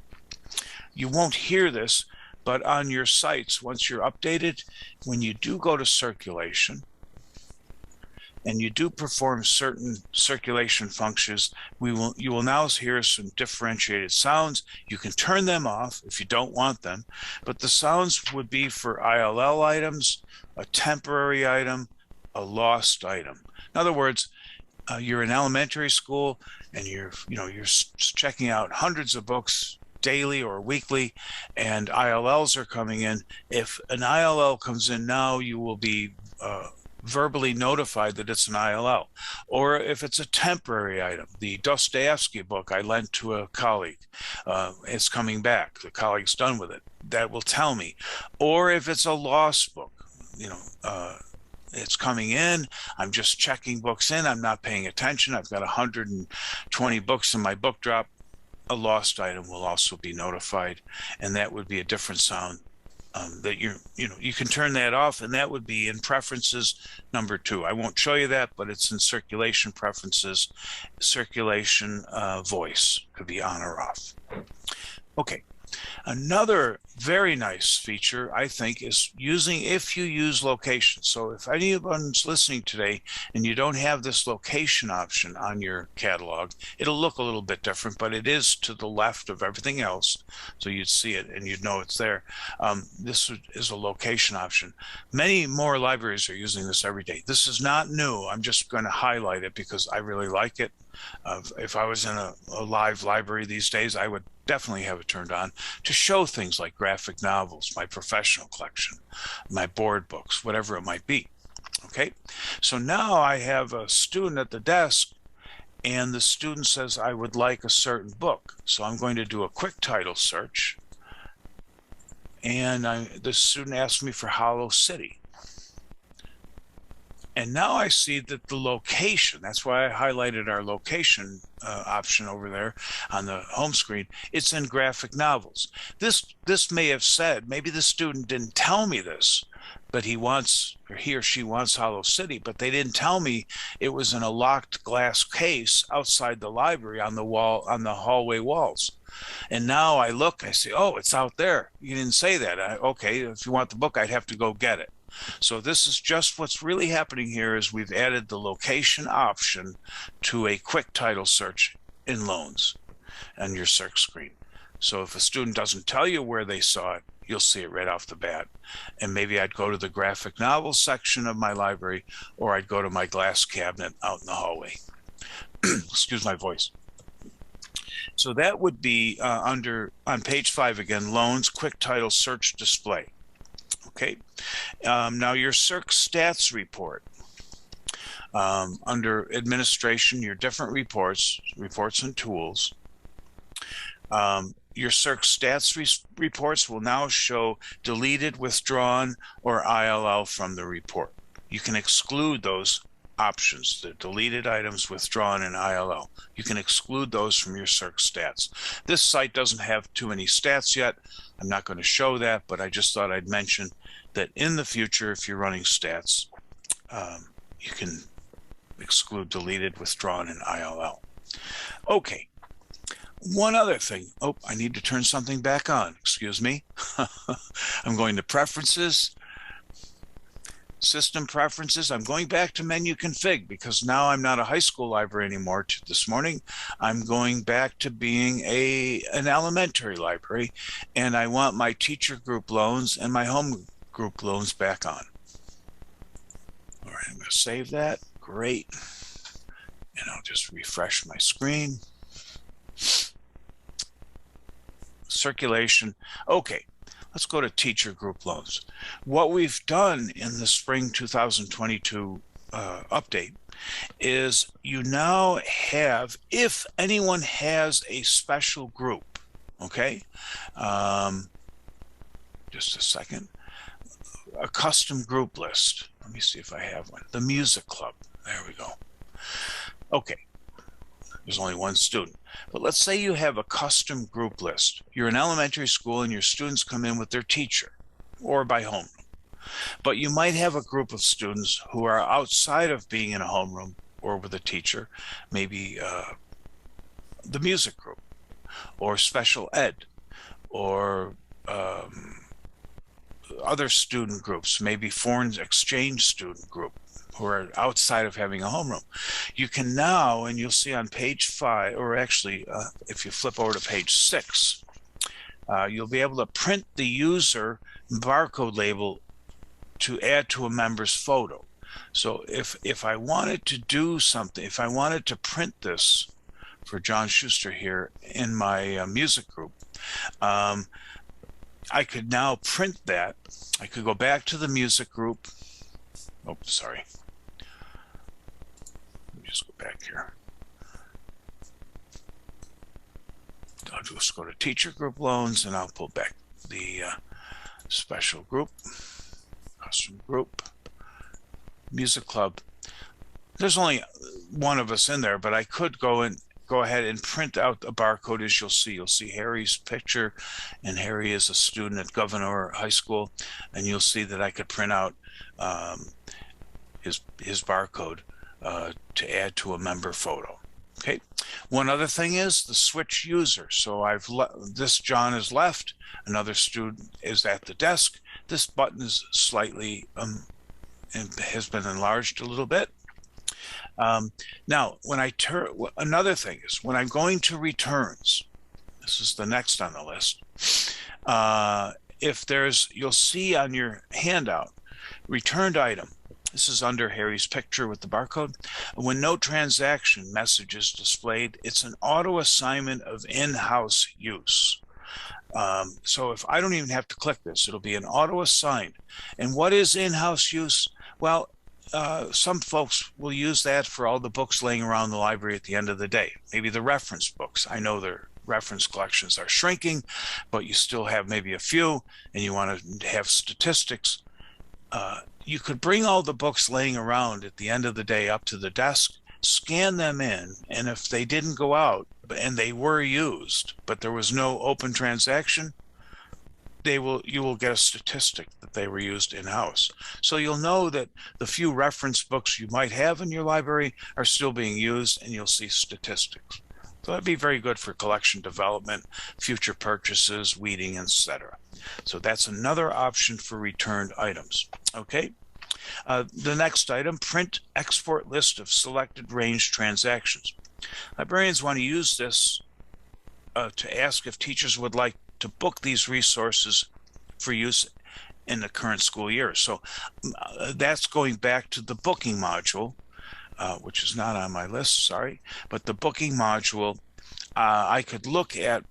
You won't hear this, but on your sites, once you're updated, when you do go to circulation and you do perform certain circulation functions, you will now hear some differentiated sounds. You can turn them off if you don't want them, but the sounds would be for ILL items, a temporary item, a lost item. In other words, you're in elementary school and you're checking out hundreds of books daily or weekly, and ILLs are coming in. If an ILL comes in now, you will be verbally notified that it's an ILL. Or if it's a temporary item, the Dostoevsky book I lent to a colleague, it's coming back. The colleague's done with it. That will tell me. Or if it's a lost book, it's coming in, I'm just checking books in, I'm not paying attention, I've got 120 books in my book drop, a lost item will also be notified, and that would be a different sound that you can turn that off, and that would be in preferences number 2. I won't show you that, but it's in circulation preferences. Circulation voice could be on or off. Okay, Another very nice feature, I think, is if you use location. So if anyone's listening today and you don't have this location option on your catalog, it'll look a little bit different, but it is to the left of everything else. So you'd see it and you'd know it's there. This is a location option. Many more libraries are using this every day. This is not new. I'm just going to highlight it because I really like it. If I was in a live library these days, I would definitely have it turned on to show things like graphic novels, my professional collection, my board books, whatever it might be. Okay, so now I have a student at the desk and the student says, I would like a certain book. So I'm going to do a quick title search. And the student asked me for Hollow City. And now I see that the location, that's why I highlighted our location option over there on the home screen, it's in graphic novels. This may have said, maybe the student didn't tell me this, but he or she wants Hollow City, but they didn't tell me it was in a locked glass case outside the library on the wall, on the hallway walls. And now I look, I say, oh, it's out there. You didn't say that. Okay, if you want the book, I'd have to go get it. So this is just what's really happening here is we've added the location option to a quick title search in loans on your Circ screen. So if a student doesn't tell you where they saw it, you'll see it right off the bat. And maybe I'd go to the graphic novel section of my library, or I'd go to my glass cabinet out in the hallway. Excuse my voice. So that would be on page 5 again, loans, quick title search display. Okay, now your Circ stats report. Under administration, your different reports and tools. Your Circ stats reports will now show deleted, withdrawn, or ILL from the report. You can exclude those options, the deleted items, withdrawn, and ILL. You can exclude those from your Circ stats. This site doesn't have too many stats yet. I'm not going to show that, but I just thought I'd mention that in the future, if you're running stats, you can exclude deleted, withdrawn, and ILL. Okay. One other thing. Oh, I need to turn something back on. Excuse me. I'm going to preferences, system preferences. I'm going back to menu config because now I'm not a high school library anymore. This morning, I'm going back to being an elementary library, and I want my teacher group loans and my home group loans back on. All right, I'm going to save that. Great. And I'll just refresh my screen. Circulation. Okay, let's go to teacher group loans. What we've done in the spring 2022 update is you now have, if anyone has a special group, okay, just a second, a custom group list. Let me see if I have one. The music club. There we go. Okay. There's only one student. But let's say you have a custom group list. You're in elementary school and your students come in with their teacher or by homeroom. But you might have a group of students who are outside of being in a homeroom or with a teacher, maybe the music group or special ed or other student groups, maybe foreign exchange student group who are outside of having a homeroom. You can now, and you'll see on page 5, or actually if you flip over to page 6, you'll be able to print the user barcode label to add to a member's photo. So if I wanted to do something, if I wanted to print this for John Schuster here in my music group, I could now print that. I could go back to the music group. Oh, sorry. Let me just go back here. I'll just go to teacher group loans and I'll pull back the special group, custom group, music club. There's only one of us in there, but I could go ahead and print out a barcode. As you'll see Harry's picture, and Harry is a student at Governor High School, and you'll see that I could print out his barcode to add to a member photo. Okay, One other thing is the switch user. So this John is left, another student is at the desk. This button is slightly and has been enlarged a little bit. Now, when I another thing is when I'm going to returns, this is the next on the list. If you'll see on your handout, returned item. This is under Harry's picture with the barcode. When no transaction message is displayed, it's an auto assignment of in-house use. So if I don't even have to click this, it'll be an auto assigned. And what is in-house use? Well, some folks will use that for all the books laying around the library at the end of the day. Maybe the reference books. I know their reference collections are shrinking, but you still have maybe a few, and you want to have statistics. You could bring all the books laying around at the end of the day up to the desk, scan them in, and if they didn't go out and they were used, but there was no open transaction, you will get a statistic that they were used in-house. So you'll know that the few reference books you might have in your library are still being used, and you'll see statistics. So that'd be very good for collection development, future purchases, weeding, etc. So that's another option for returned items. Okay. The next item, print export list of selected range transactions. Librarians want to use this to ask if teachers would like to book these resources for use in the current school year. So that's going back to the booking module, which is not on my list, sorry, but the booking module, I could look at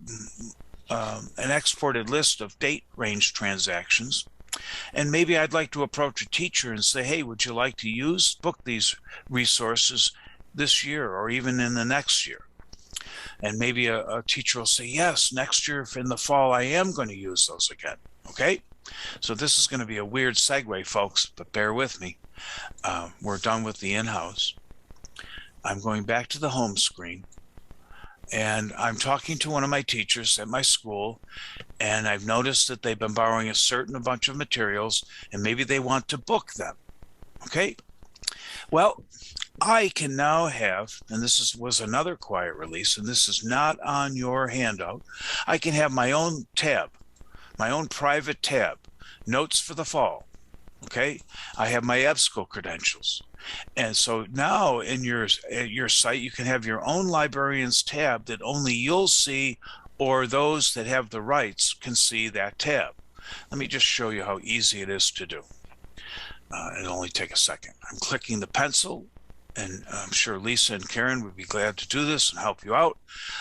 an exported list of date range transactions, and maybe I'd like to approach a teacher and say, hey, would you like to book these resources this year or even in the next year? And maybe a teacher will say, yes, next year in the fall, I am going to use those again. Okay, so this is going to be a weird segue, folks, but bear with me. We're done with the in-house. I'm going back to the home screen, and I'm talking to one of my teachers at my school, and I've noticed that they've been borrowing a bunch of materials, and maybe they want to book them. Okay, well, I can now have, and this was another quiet release, and this is not on your handout, I can have my own tab, my own private tab, notes for the fall. Okay, I have my EBSCO credentials. And so now in your site, you can have your own librarian's tab that only you'll see, or those that have the rights can see that tab. Let me just show you how easy it is to do. It'll only take a second. I'm clicking the pencil, and I'm sure Lisa and Karen would be glad to do this and help you out.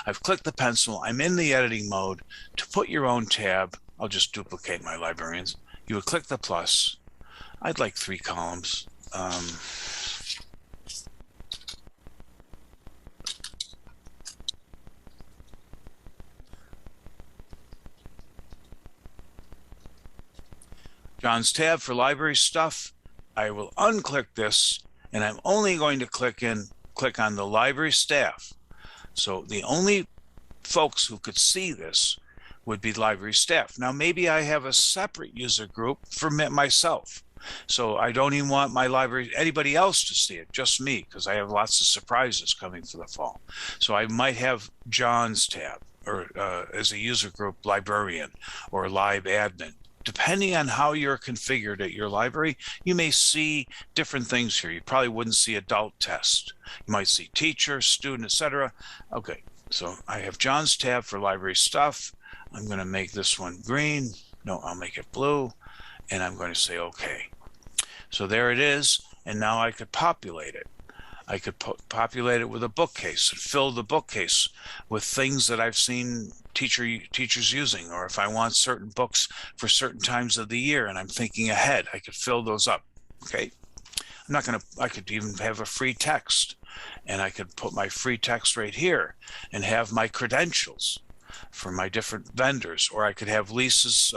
I've clicked the pencil. I'm in the editing mode. To put your own tab, I'll just duplicate my librarians. You would click the plus. I'd like 3 columns. John's tab for library stuff. I will unclick this, and I'm only going to click on the library staff. So the only folks who could see this would be library staff. Now maybe I have a separate user group for myself. So I don't even want my library, anybody else to see it, just me, because I have lots of surprises coming for the fall. So I might have John's tab, or as a user group librarian or lib admin. Depending on how you're configured at your library, you may see different things here. You probably wouldn't see adult test. You might see teacher, student, etc. Okay, so I have John's tab for library stuff. I'm going to make this one green. No, I'll make it blue. And I'm going to say okay. So there it is. And now I could populate it. I could populate it with a bookcase and fill the bookcase with things that I've seen teachers using, or if I want certain books for certain times of the year and I'm thinking ahead, I could fill those up. Okay, I could even have a free text, and I could put my free text right here and have my credentials for my different vendors, or I could have Lisa's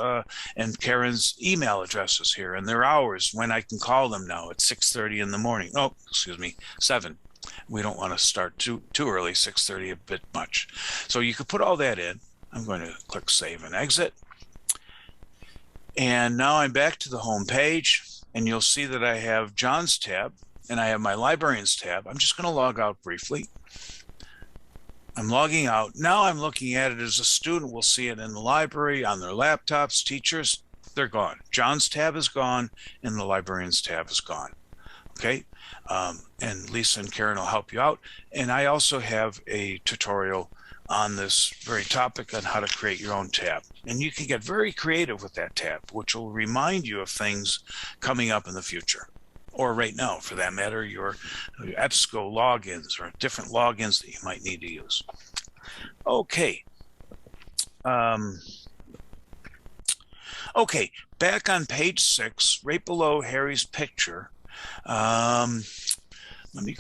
and Karen's email addresses here and their hours when I can call them now at 6:30 in the morning. Oh, excuse me, 7. We don't want to start too early, 6:30 a bit much. So you could put all that in. I'm going to click Save and Exit. And now I'm back to the home page, and you'll see that I have John's tab and I have my librarian's tab. I'm just going to log out briefly. I'm logging out. Now I'm looking at it as a student will see it in the library, on their laptops. Teachers, they're gone. John's tab is gone and the librarian's tab is gone. Okay. And Lisa and Karen will help you out. And I also have a tutorial on this very topic on how to create your own tab. And you can get very creative with that tab, which will remind you of things coming up in the future. Or right now, for that matter, your EBSCO logins or different logins that you might need to use. Okay. Okay, back on page 6, right below Harry's picture. Let me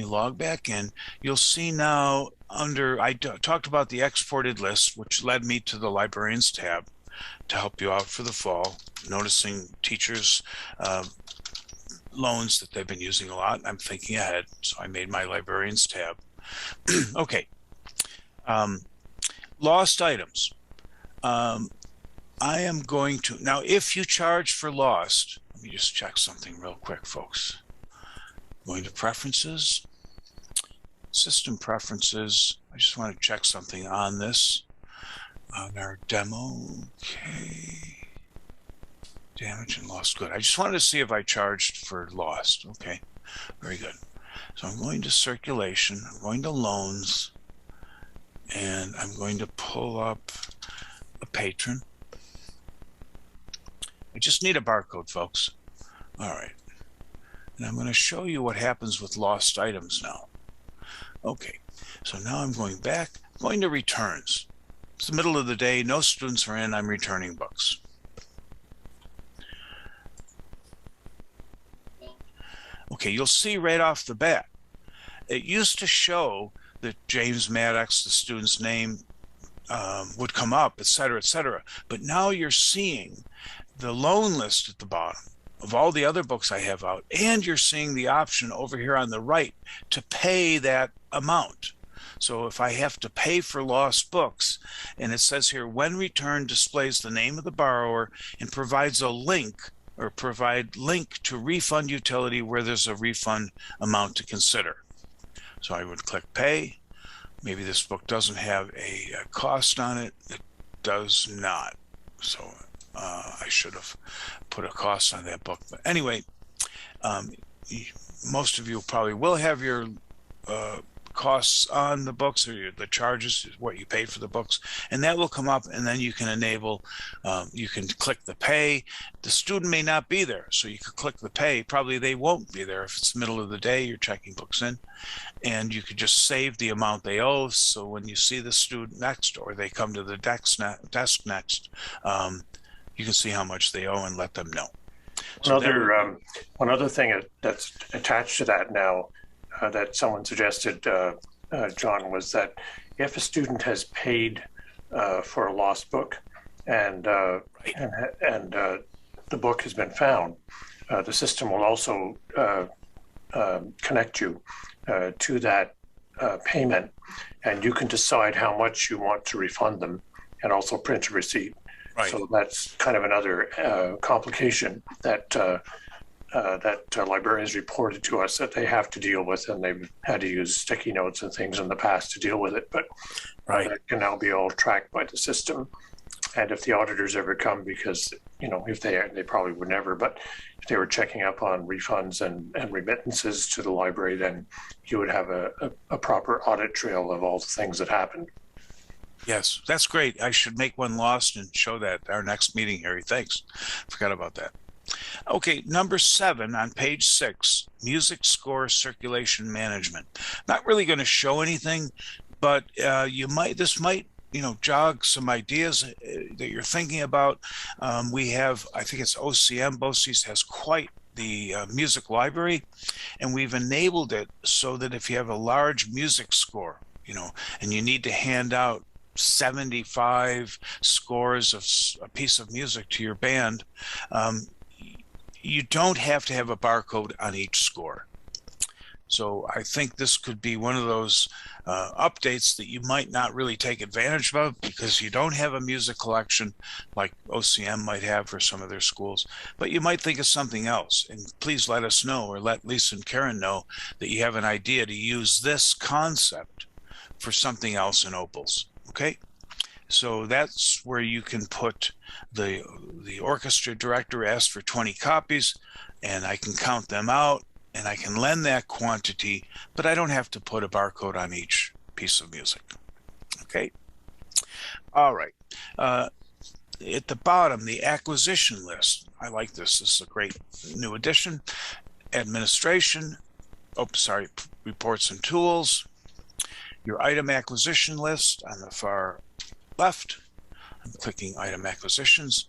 log back in. You'll see now under, I talked about the exported list, which led me to the librarians tab to help you out for the fall, noticing teachers' loans that they've been using a lot. I'm thinking ahead, so I made my librarians tab. Okay. Lost items. I am going to, now if you charge for lost, let me just check something real quick, folks. Going to preferences, system preferences. I just want to check something on this, on our demo. Okay. Damage and lost good. I just wanted to see if I charged for lost. Okay, very good. So I'm going to circulation, I'm going to loans, and I'm going to pull up a patron. I just need a barcode, folks. All right. And I'm going to show you what happens with lost items now. Okay, so now I'm going back, going to returns. It's the middle of the day, no students are in, I'm returning books. Okay, you'll see right off the bat, it used to show that James Maddox, the student's name, would come up, et cetera, but now you're seeing the loan list at the bottom of all the other books I have out, and you're seeing the option over here on the right to pay that amount. So if I have to pay for lost books, and it says here, when returned displays the name of the borrower and provides a link or provide link to refund utility where there's a refund amount to consider. So I would click pay. Maybe this book doesn't have a cost on it. It does not. So I should have put a cost on that book. But anyway, most of you probably will have your costs on the books, or the charges, what you paid for the books, and that will come up, and then you can enable, you can click the pay. The student may not be there, so you could click the pay. Probably they won't be there if it's middle of the day, you're checking books in, and you could just save the amount they owe, so when you see the student next, or they come to the desk next, you can see how much they owe and let them know. So one other thing that's attached to that now, that someone suggested, John, was that if a student has paid for a lost book and the book has been found, the system will also connect you to that payment, and you can decide how much you want to refund them and also print a receipt. Right. So that's kind of another complication that librarians reported to us that they have to deal with, and they've had to use sticky notes and things in the past to deal with it. But that can now be all tracked by the system. And if the auditors ever come, because if they probably would never, but if they were checking up on refunds and remittances to the library, then you would have a proper audit trail of all the things that happened. Yes, that's great. I should make one lost and show that at our next meeting, Harry. Thanks. Forgot about that. Okay, number 7 on page 6, music score circulation management. Not really going to show anything, but this might jog some ideas that you're thinking about. We have, I think it's OCM, BOCES has quite the music library, and we've enabled it so that if you have a large music score, and you need to hand out 75 scores of a piece of music to your band, you don't have to have a barcode on each score. So I think this could be one of those updates that you might not really take advantage of because you don't have a music collection like OCM might have for some of their schools, but you might think of something else. And please let us know, or let Lisa and Karen know, that you have an idea to use this concept for something else in OPALS. Okay, so that's where you can put the orchestra director asked for 20 copies, and I can count them out, and I can lend that quantity, but I don't have to put a barcode on each piece of music. Okay. All right. At the bottom, the acquisition list. I like this. This is a great new addition. Administration. Oh, sorry. Reports and tools. Your item acquisition list on the far left. I'm clicking item acquisitions.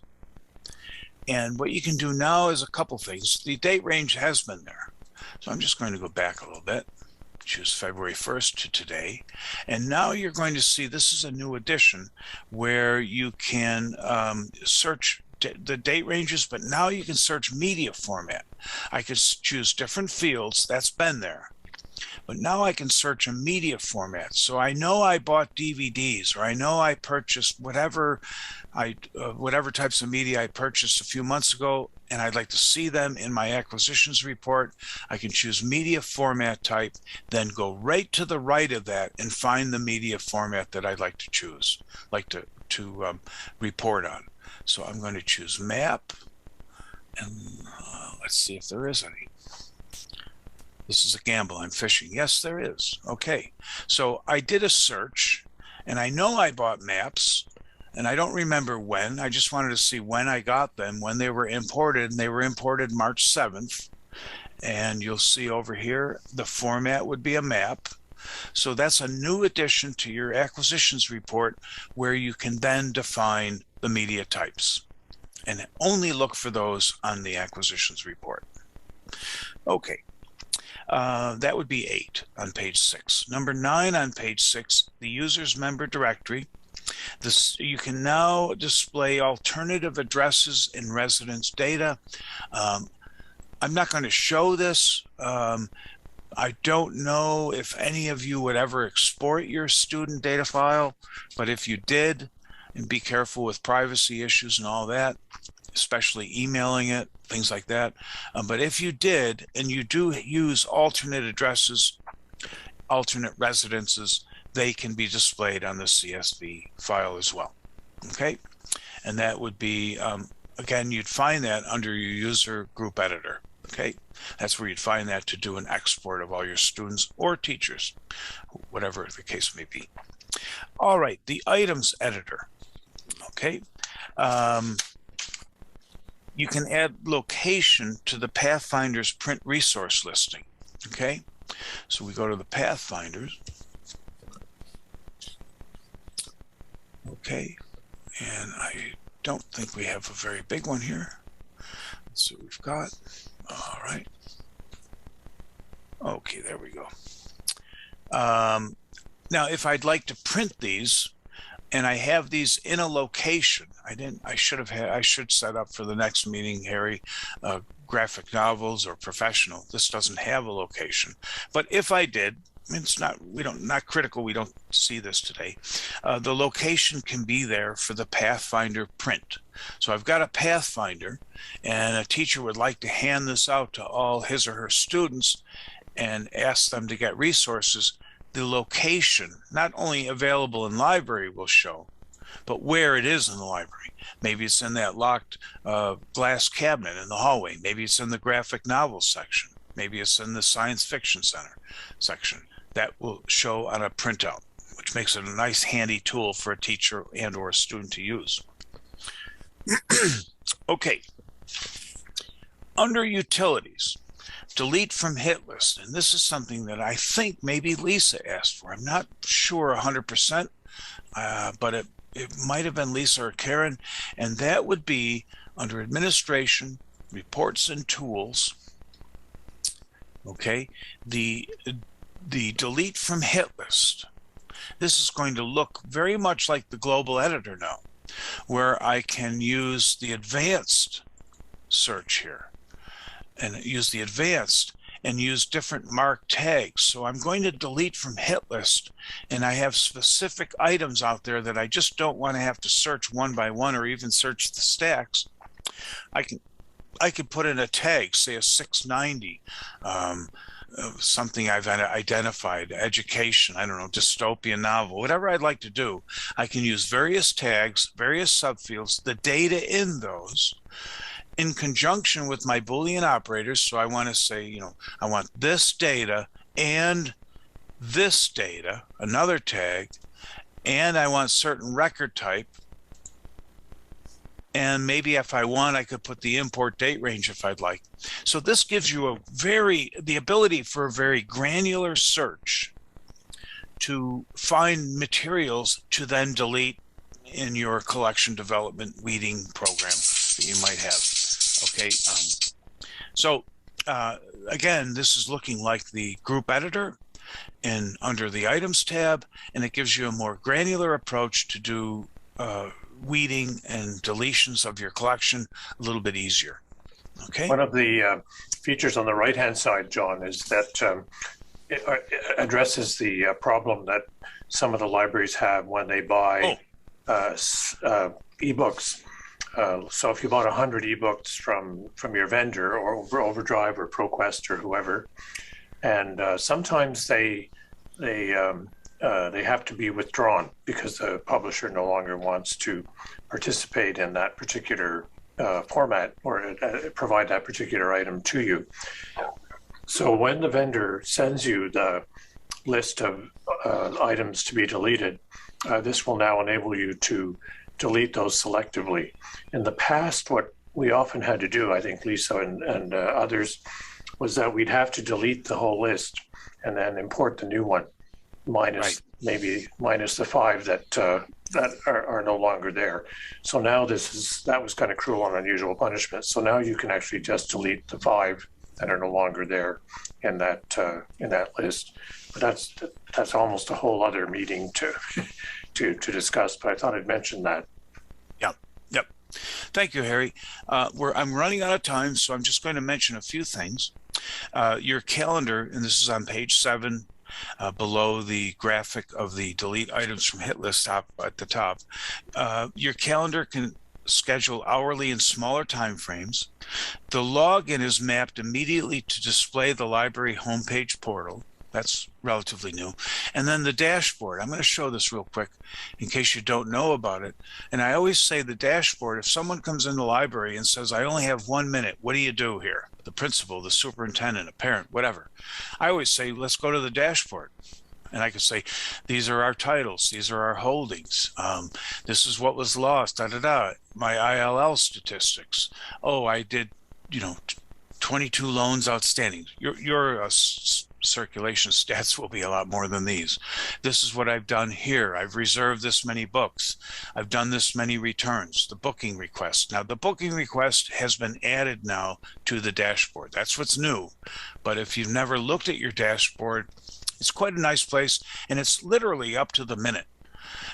And what you can do now is a couple things. The date range has been there. So I'm just going to go back a little bit. Choose February 1st to today. And now you're going to see this is a new addition where you can search the date ranges, but now you can search media format. I could choose different fields. That's been there. But now I can search a media format. So I know I bought DVDs, or I know I purchased whatever types of media I purchased a few months ago, and I'd like to see them in my acquisitions report. I can choose media format type, then go right to the right of that and find the media format that I'd like to choose, like to report on. So I'm going to choose map, and let's see if there is any. This is a gamble. I'm fishing. Yes, there is. Okay. So I did a search, and I know I bought maps, and I don't remember when. I just wanted to see when I got them, when they were imported, and they were imported March 7th. And you'll see over here, the format would be a map. So that's a new addition to your acquisitions report where you can then define the media types and only look for those on the acquisitions report. Okay. That would be 8 on page 6. Number 9 on page 6, the user's member directory. You can now display alternative addresses in residence data. I'm not going to show this. I don't know if any of you would ever export your student data file, but if you did, and be careful with privacy issues and all that, especially emailing it, things like that. But if you did, and you do use alternate addresses, alternate residences, they can be displayed on the CSV file as well. Okay, and that would be, again, you'd find that under your user group editor. Okay, that's where you'd find that to do an export of all your students or teachers, whatever the case may be. All right, the items editor. Okay. You can add location to the Pathfinder's print resource listing. Okay, so we go to the Pathfinders. Okay, and I don't think we have a very big one here. Let's see what we've got. All right. Okay, there we go. Now, if I'd like to print these, and I have these in a location, I should set up for the next meeting, Harry, graphic novels or professional. This doesn't have a location, but if I did, I mean, it's not critical. We don't see this today. The location can be there for the Pathfinder print. So I've got a Pathfinder, and a teacher would like to hand this out to all his or her students and ask them to get resources. The location, not only available in library, will show, but where it is in the library. Maybe it's in that locked glass cabinet in the hallway. Maybe it's in the graphic novels section. Maybe it's in the science fiction center section. That will show on a printout, which makes it a nice handy tool for a teacher and or a student to use. Okay. Under utilities, delete from hit list. And this is something that I think maybe Lisa asked for. I'm not sure 100%, but it might have been Lisa or Karen. And that would be under administration, reports and tools. Okay, the delete from hit list. This is going to look very much like the global editor now, where I can use the advanced search here and use the advanced and use different mark tags. So I'm going to delete from hit list, and I have specific items out there that I just don't want to have to search one by one or even search the stacks. I can put in a tag, say a 690, something I've identified, education, I don't know, dystopian novel, whatever I'd like to do, I can use various tags, various subfields, the data in those in conjunction with my Boolean operators. So I want to say, you know, I want this data and this data, another tag, and I want certain record type. And maybe if I want, I could put the import date range if I'd like. So this gives you the ability for a very granular search to find materials to then delete in your collection development weeding program that you might have. Okay. So again, this is looking like the group editor and under the items tab, and it gives you a more granular approach to do weeding and deletions of your collection a little bit easier. Okay. One of the features on the right-hand side, John, is that it addresses the problem that some of the libraries have when they buy ebooks. So if you bought 100 ebooks from your vendor or Overdrive or ProQuest or whoever, and sometimes they have to be withdrawn because the publisher no longer wants to participate in that particular format or provide that particular item to you. So when the vendor sends you the list of items to be deleted, this will now enable you to delete those selectively. In the past, what we often had to do, I think Lisa and others, was that we'd have to delete the whole list and then import the new one, minus maybe minus the 5 that are no longer there. So now that was kind of cruel and unusual punishment. So now you can actually just delete the 5 that are no longer there in that list. But that's almost a whole other meeting to discuss. But I thought I'd mention that. Yep. Thank you, Harry. I'm running out of time, so I'm just going to mention a few things. Your calendar, and this is on page 7, below the graphic of the delete items from Hitlist at the top. Your calendar can schedule hourly and smaller time frames. The login is mapped immediately to display the library homepage portal. That's relatively new. And then the dashboard. I'm going to show this real quick in case you don't know about it. And I always say the dashboard, if someone comes in the library and says, I only have 1 minute, what do you do here? The principal, the superintendent, a parent, whatever. I always say, let's go to the dashboard. And I can say, these are our titles. These are our holdings. This is what was lost, my ILL statistics. Oh, I did, 22 loans outstanding. Your circulation stats will be a lot more than these. This is what I've done here. I've reserved this many books. I've done this many returns. The booking request. Now, the booking request has been added now to the dashboard. That's what's new. But if you've never looked at your dashboard, it's quite a nice place, and it's literally up to the minute.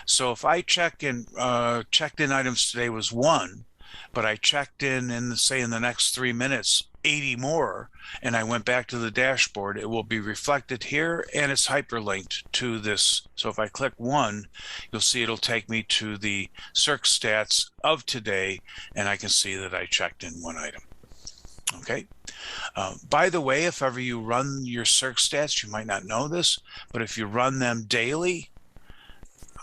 So if I checked in items today was 1, but I checked in the next 3 minutes 80 more, and I went back to the dashboard, it will be reflected here, and it's hyperlinked to this. So if I click 1, you'll see it'll take me to the Circ stats of today, and I can see that I checked in 1 item. Okay. By the way, if ever you run your Circ stats, you might not know this, but if you run them daily,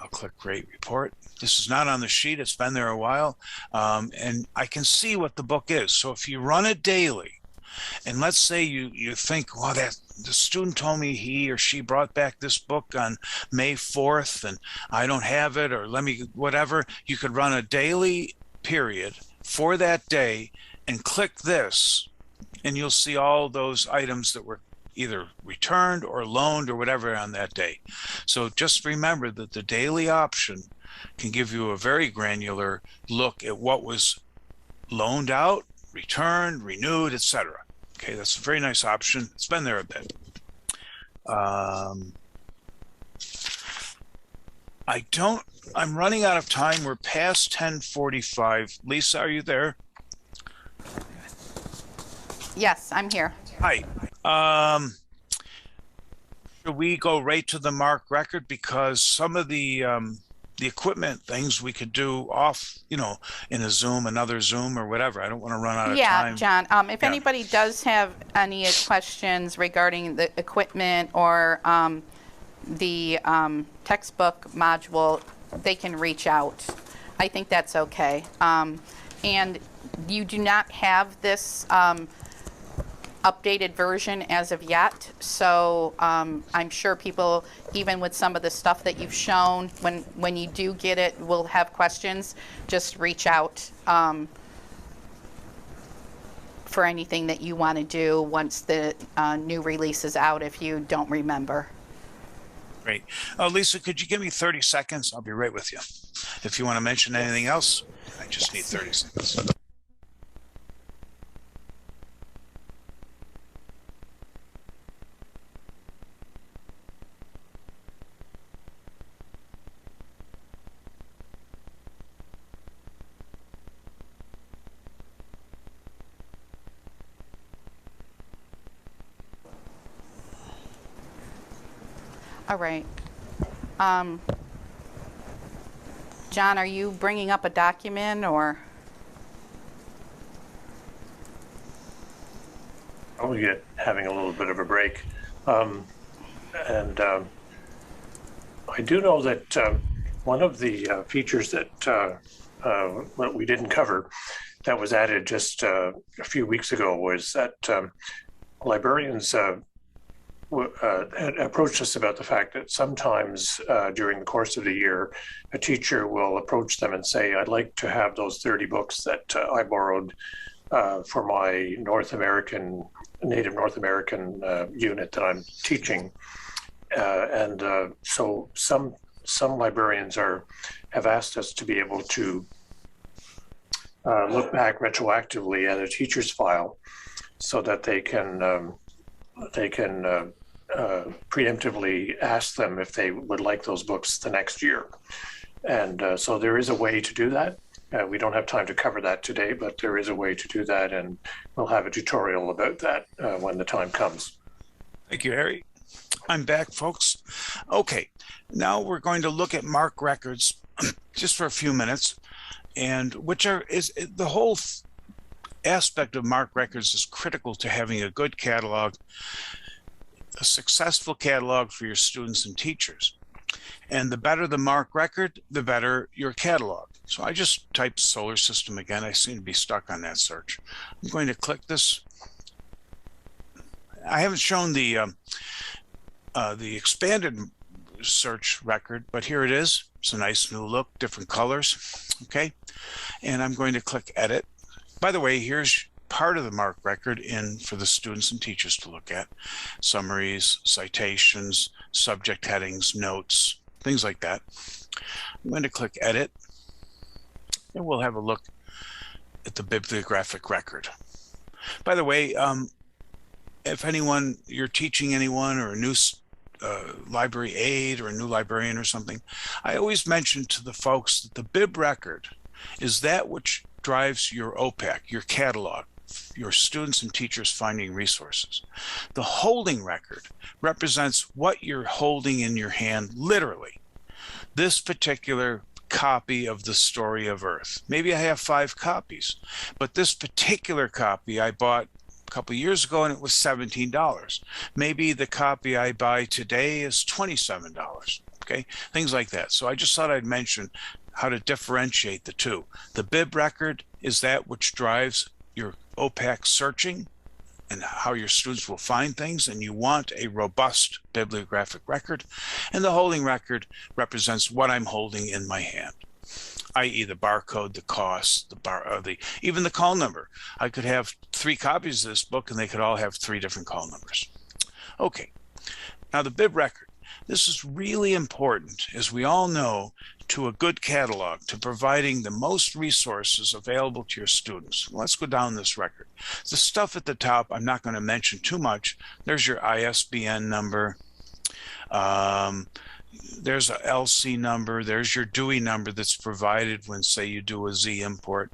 I'll click Create Report. This is not on the sheet. It's been there a while. And I can see what the book is. So if you run it daily, and let's say you think, well, the student told me he or she brought back this book on May 4th, and I don't have it, or whatever, you could run a daily period for that day and click this, and you'll see all those items that were either returned or loaned or whatever on that day. So just remember that the daily option can give you a very granular look at what was loaned out, returned, renewed, etc. Okay, that's a very nice option. It's been there a bit. I'm running out of time. We're past 10:45. Lisa, are you there? Yes, I'm here. Hi. Should we go right to the Marc record? Because some of the the equipment things we could do off, in a Zoom, another Zoom or whatever. I don't want to run out of time. Yeah, John, if Yeah. anybody does have any questions regarding the equipment or the textbook module, they can reach out. I think that's okay. And you do not have this updated version as of yet, so I'm sure people, even with some of the stuff that you've shown, when you do get it, will have questions. Just reach out for anything that you want to do once the new release is out, if you don't remember. Great. Lisa, could you give me 30 seconds? I'll be right with you. If you want to mention anything else, I just need 30 seconds. All right. John, are you bringing up a document or? Probably having a little bit of a break. I do know that one of the features that we didn't cover that was added just a few weeks ago was that librarians had approached us about the fact that sometimes during the course of the year, a teacher will approach them and say, I'd like to have those 30 books that I borrowed for my Native North American unit that I'm teaching. So some librarians have asked us to be able to look back retroactively at a teacher's file so that they can preemptively ask them if they would like those books the next year. And so there is a way to do that. We don't have time to cover that today, but there is a way to do that, and we'll have a tutorial about that when the time comes. Thank you, Harry. I'm back, folks. Okay, now we're going to look at Marc Records just for a few minutes, and the whole aspect of Marc Records is critical to having a good catalog, a successful catalog for your students and teachers. And the better the Marc record, the better your catalog. So I just typed solar system again. I seem to be stuck on that search. I'm going to click this. I haven't shown the expanded search record, but here it is. It's a nice new look, different colors. Okay. And I'm going to click edit. By the way, here's part of the Marc record for the students and teachers to look at: summaries, citations, subject headings, notes, things like that. I'm going to click edit, and we'll have a look at the bibliographic record. By the way, if you're teaching anyone, or a new library aide or a new librarian or something, I always mention to the folks that the Bib record is that which drives your OPAC, your catalog, your students and teachers finding resources. The holding record represents what you're holding in your hand, literally. This particular copy of The Story of Earth. Maybe I have 5 copies, but this particular copy I bought a couple of years ago and it was $17. Maybe the copy I buy today is $27. Okay, things like that. So I just thought I'd mention how to differentiate the two. The Bib record is that which drives your OPAC searching and how your students will find things, and you want a robust bibliographic record. And the holding record represents what I'm holding in my hand, i.e. the barcode, the cost, even the call number. I could have 3 copies of this book and they could all have 3 different call numbers. Okay, now the Bib record. This is really important, as we all know, to a good catalog, to providing the most resources available to your students. Let's go down this record. The stuff at the top, I'm not going to mention too much. There's your ISBN number. There's a LC number. There's your Dewey number that's provided when, say, you do a Z import.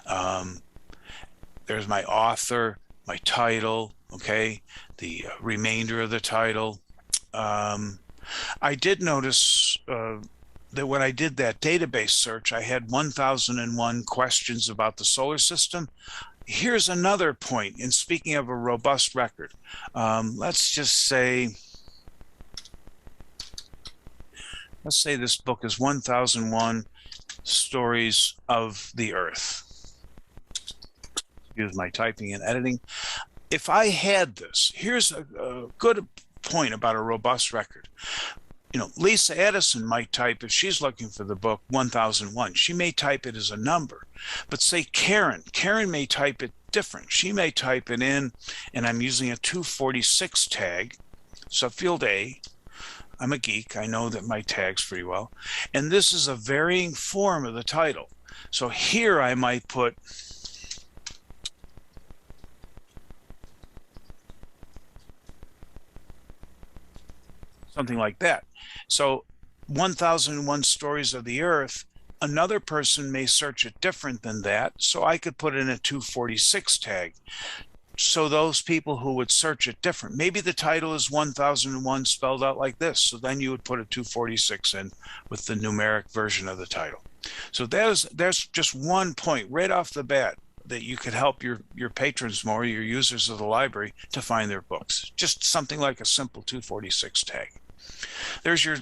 There's my author, my title, okay, the remainder of the title. I did notice that when I did that database search, I had 1001 questions about the solar system. Here's another point. In speaking of a robust record, let's say this book is 1001 Stories of the Earth. Excuse my typing and editing. If I had this, here's a good point about a robust record. You know, Lisa Addison might type, if she's looking for the book 1001, she may type it as a number. But say Karen may type it different. She may type it in, and I'm using a 246 tag, subfield A. I'm a geek. I know that my tags pretty well. And this is a varying form of the title. So here I might put something like that. So 1001 Stories of the Earth, another person may search it different than that. So I could put in a 246 tag. So those people who would search it different, maybe the title is 1001 spelled out like this. So then you would put a 246 in with the numeric version of the title. So there's just one point right off the bat that you could help your patrons more, your users of the library, to find their books. Just something like a simple 246 tag. There's your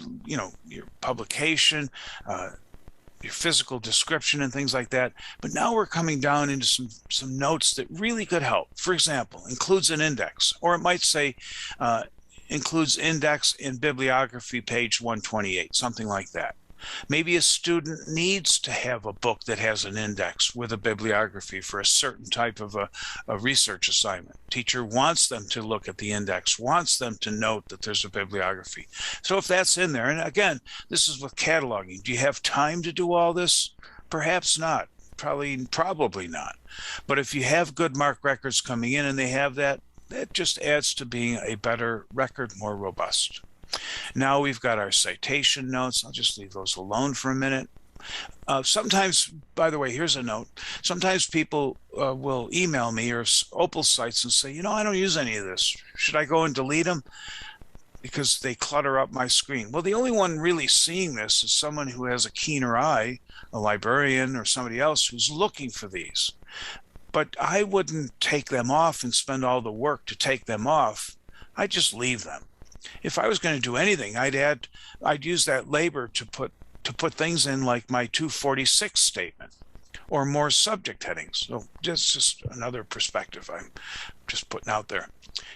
publication, your physical description and things like that. But now we're coming down into some notes that really could help. For example, includes an index, or it might say includes index in bibliography page 128, something like that. Maybe a student needs to have a book that has an index with a bibliography for a certain type of a research assignment. Teacher wants them to look at the index, wants them to note that there's a bibliography. So if that's in there, and again, this is with cataloging. Do you have time to do all this? Perhaps not. Probably not. But if you have good Marc Records coming in and they have that, that just adds to being a better record, more robust. Now we've got our citation notes. I'll just leave those alone for a minute. Sometimes, by the way, here's a note. Sometimes people will email me or OPALS sites and say, I don't use any of this. Should I go and delete them? Because they clutter up my screen. Well, the only one really seeing this is someone who has a keener eye, a librarian or somebody else who's looking for these. But I wouldn't take them off and spend all the work to take them off. I'd just leave them. If I was going to do anything, I'd use that labor to put things in like my 246 statement or more subject headings. So just another perspective I'm just putting out there.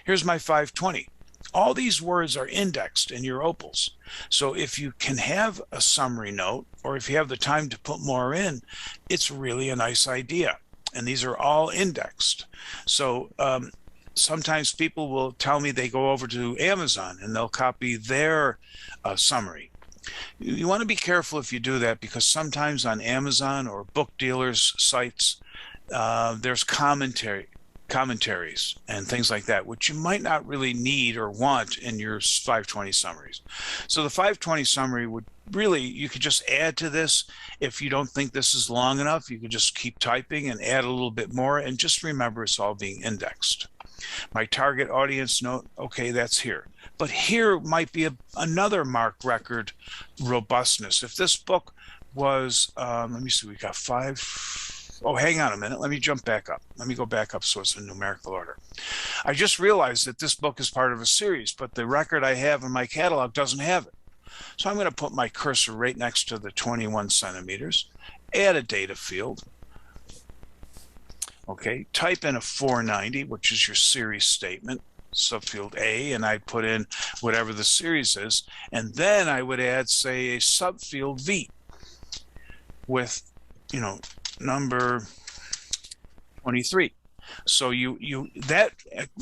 Here's my 520. All these words are indexed in your OPALS. So if you can have a summary note, or if you have the time to put more in, it's really a nice idea. And these are all indexed. So sometimes people will tell me they go over to Amazon and they'll copy their summary. You want to be careful if you do that, because sometimes on Amazon or book dealers' sites, there's commentaries and things like that, which you might not really need or want in your 520 summaries. So the 520 summary would really, you could just add to this. If you don't think this is long enough, you could just keep typing and add a little bit more, and just remember it's all being indexed. My target audience note, okay, that's here. But here might be another Marc Record robustness. If this book was, let me see, we got 5. Oh, hang on a minute. Let me jump back up. Let me go back up so it's in numerical order. I just realized that this book is part of a series, but the record I have in my catalog doesn't have it. So I'm going to put my cursor right next to the 21 centimeters, add a data field. Okay, type in a 490, which is your series statement, subfield A, and I put in whatever the series is, and then I would add, say, a subfield V with, number 23. So that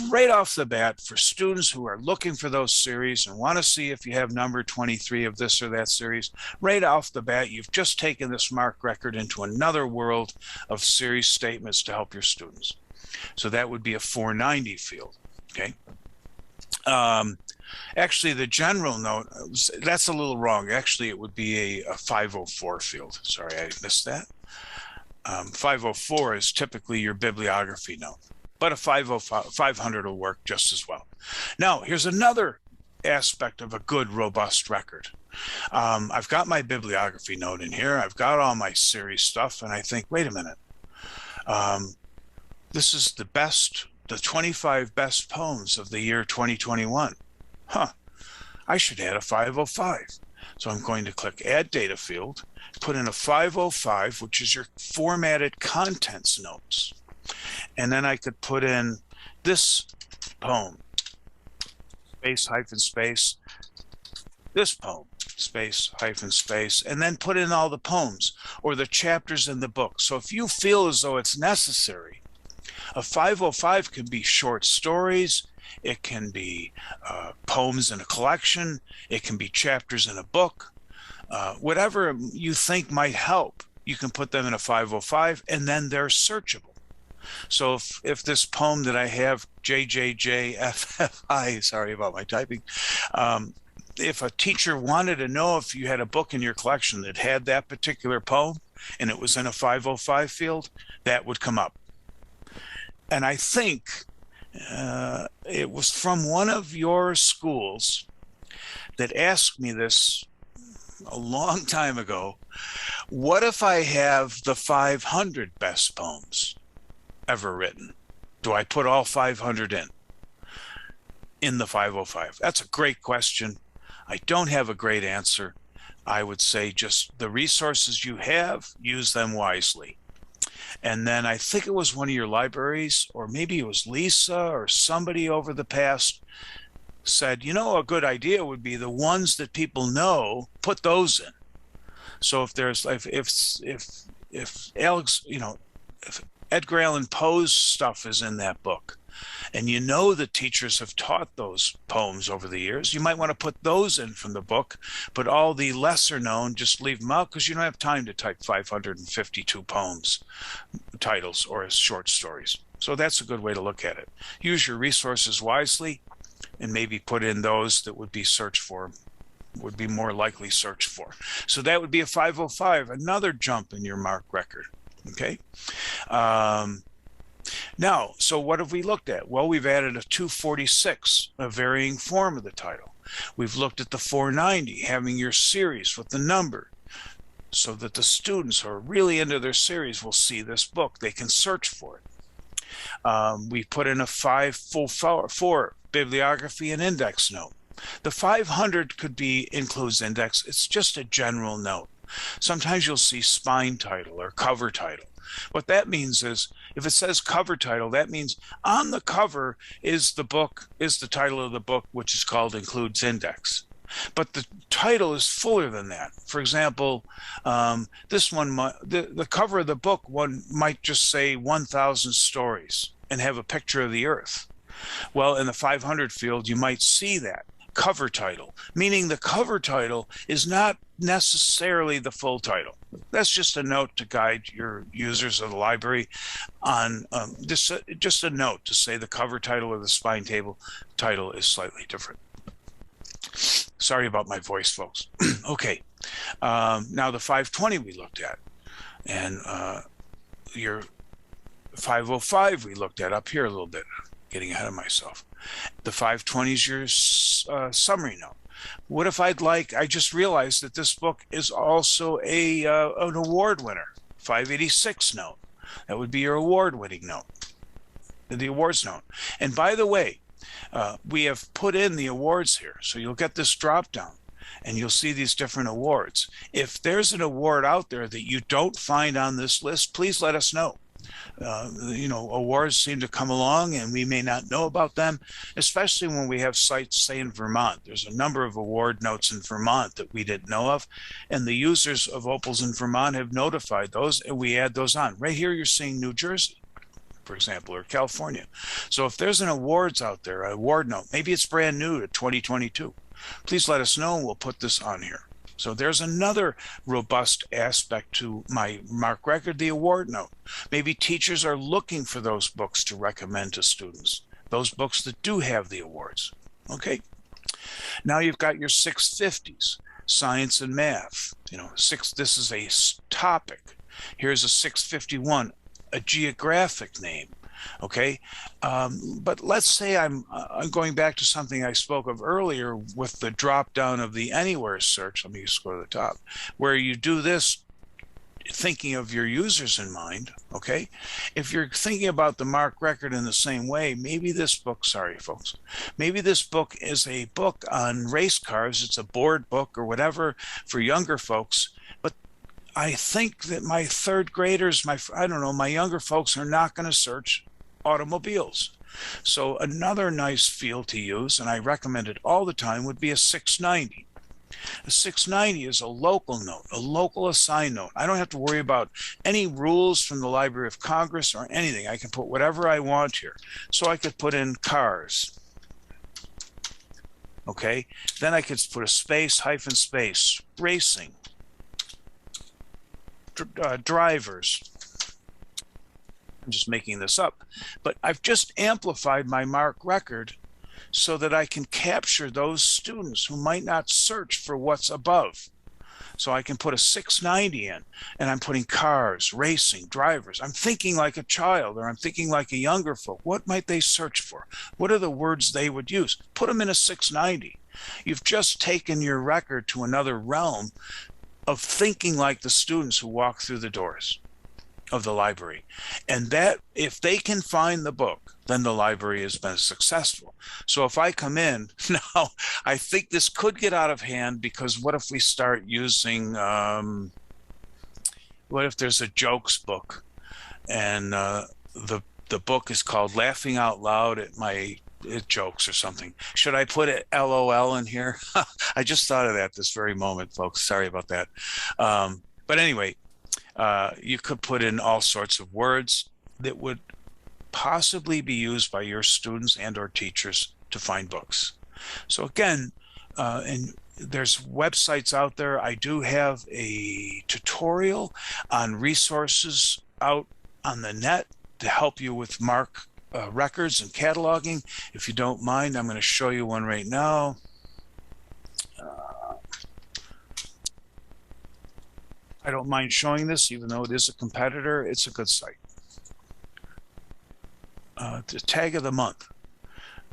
right off the bat, for students who are looking for those series and want to see if you have number 23 of this or that series, right off the bat, you've just taken this Marc Record into another world of series statements to help your students. So that would be a 490 field. Okay. Actually, the general note, that's a little wrong. Actually, it would be a 504 field. Sorry, I missed that. 504 is typically your bibliography note, but a 500 will work just as well. Now, here's another aspect of a good, robust record. I've got my bibliography note in here. I've got all my series stuff, and I think, wait a minute. This is the 25 best poems of the year 2021. Huh. I should add a 505. So I'm going to click Add Data Field, put in a 505, which is your formatted contents notes. And then I could put in this poem, space, hyphen, space, this poem, space, hyphen, space, and then put in all the poems or the chapters in the book. So if you feel as though it's necessary, a 505 can be short stories, it can be poems in a collection, it can be chapters in a book, whatever you think might help, you can put them in a 505, and then they're searchable. So if this poem that I have, JJJFFI, sorry about my typing, if a teacher wanted to know if you had a book in your collection that had that particular poem and it was in a 505 field, that would come up. And I think it was from one of your schools that asked me this a long time ago. What if I have the 500 best poems ever written? Do I put all 500 in the 505? That's a great question. I don't have a great answer. I would say just the resources you have, use them wisely. And then I think it was one of your libraries, or maybe it was Lisa or somebody over the past, said, you know, a good idea would be the ones that people know, put those in. So if there's, if Alex, you know, if Edgar Allan Poe's stuff is in that book, and you know that teachers have taught those poems over the years, you might want to put those in from the book, but all the lesser known, just leave them out because you don't have time to type 552 poems, titles, or short stories. So that's a good way to look at it. Use your resources wisely and maybe put in those that would be searched for, would be more likely searched for. So that would be a 505, another jump in your Marc record. Okay. Now, so what have we looked at? Well, we've added a 246, a varying form of the title. We've looked at the 490, having your series with the number, so that the students who are really into their series will see this book. They can search for it. We put in a 504 bibliography and index note. The 500 could be includes index. It's just a general note. Sometimes you'll see spine title or cover title. What that means is if it says cover title, that means on the cover is the book, is the title of the book, which is called includes index. But the title is fuller than that. For example, this one, the cover of the book, one might just say 1,000 stories and have a picture of the earth. Well, in the 500 field, you might see that cover title, meaning the cover title is not necessarily the full title. That's just a note to guide your users of the library on just a note to say the cover title or the spine table title is slightly different. Sorry about my voice, folks. Okay, now the 520 we looked at, and your 505 we looked at up here a little bit, getting ahead of myself. The 520 is your summary note. What if I just realized that this book is also an award winner, 586 note. That would be your award-winning note, the awards note. And by the way, we have put in the awards here. So you'll get this drop down and you'll see these different awards. If there's an award out there that you don't find on this list, please let us know. You know, awards seem to come along and we may not know about them, especially when we have sites, say in Vermont. There's a number of award notes in Vermont that we didn't know of, and the users of OPALS in Vermont have notified those, and we add those on. Right here you're seeing New Jersey, for example, or California. So if there's an awards out there, an award note, maybe it's brand new to 2022, please let us know and we'll put this on here. So there's another robust aspect to my Marc record, the award note. Maybe teachers are looking for those books to recommend to students, those books that do have the awards. Okay. Now you've got your 650s, science and math. You know, this is a topic. Here's a 651, a geographic name. Okay, but let's say I'm going back to something I spoke of earlier with the drop down of the anywhere search. Let me just go to the top, where you do this thinking of your users in mind. Okay, if you're thinking about the Marc Record in the same way, maybe this book, sorry folks, maybe this book is a book on race cars. It's a board book or whatever for younger folks, but I think that my third graders, I don't know, my younger folks are not going to search automobiles. So another nice field to use, and I recommend it all the time, would be a 690. A 690 is a local note, a local assigned note. I don't have to worry about any rules from the Library of Congress or anything. I can put whatever I want here. So I could put in cars. Okay, then I could put a space, hyphen space, racing, drivers. I'm just making this up, but I've just amplified my Marc Record so that I can capture those students who might not search for what's above. So I can put a 690 in, and I'm putting cars, racing, drivers. I'm thinking like a child, or I'm thinking like a younger folk. What might they search for? What are the words they would use? Put them in a 690. You've just taken your record to another realm of thinking like the students who walk through the doors of the library. And that, if they can find the book, then the library has been successful. So if I come in now, I think this could get out of hand, because what if we start using, what if there's a jokes book, and the book is called Laughing Out Loud at Jokes or something. Should I put it LOL in here? I just thought of that this very moment, folks. Sorry about that. But anyway, you could put in all sorts of words that would possibly be used by your students and or teachers to find books. So again, and there's websites out there. I do have a tutorial on resources out on the net to help you with Marc Records and cataloging. If you don't mind, I'm going to show you one right now. I don't mind showing this, even though it is a competitor. It's a good site. The tag of the month.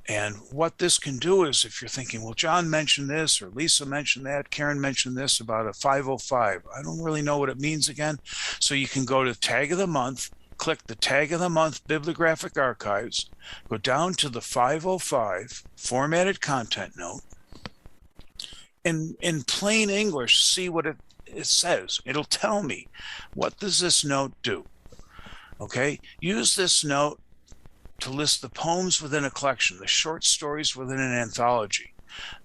And what this can do is, if you're thinking, well, John mentioned this, or Lisa mentioned that, Karen mentioned this about a 505. I don't really know what it means again. So you can go to tag of the month, click the tag of the month bibliographic archives, go down to the 505 formatted content note, and in plain English, see what it says. It'll tell me, what does this note do? Okay, use this note to list the poems within a collection, the short stories within an anthology.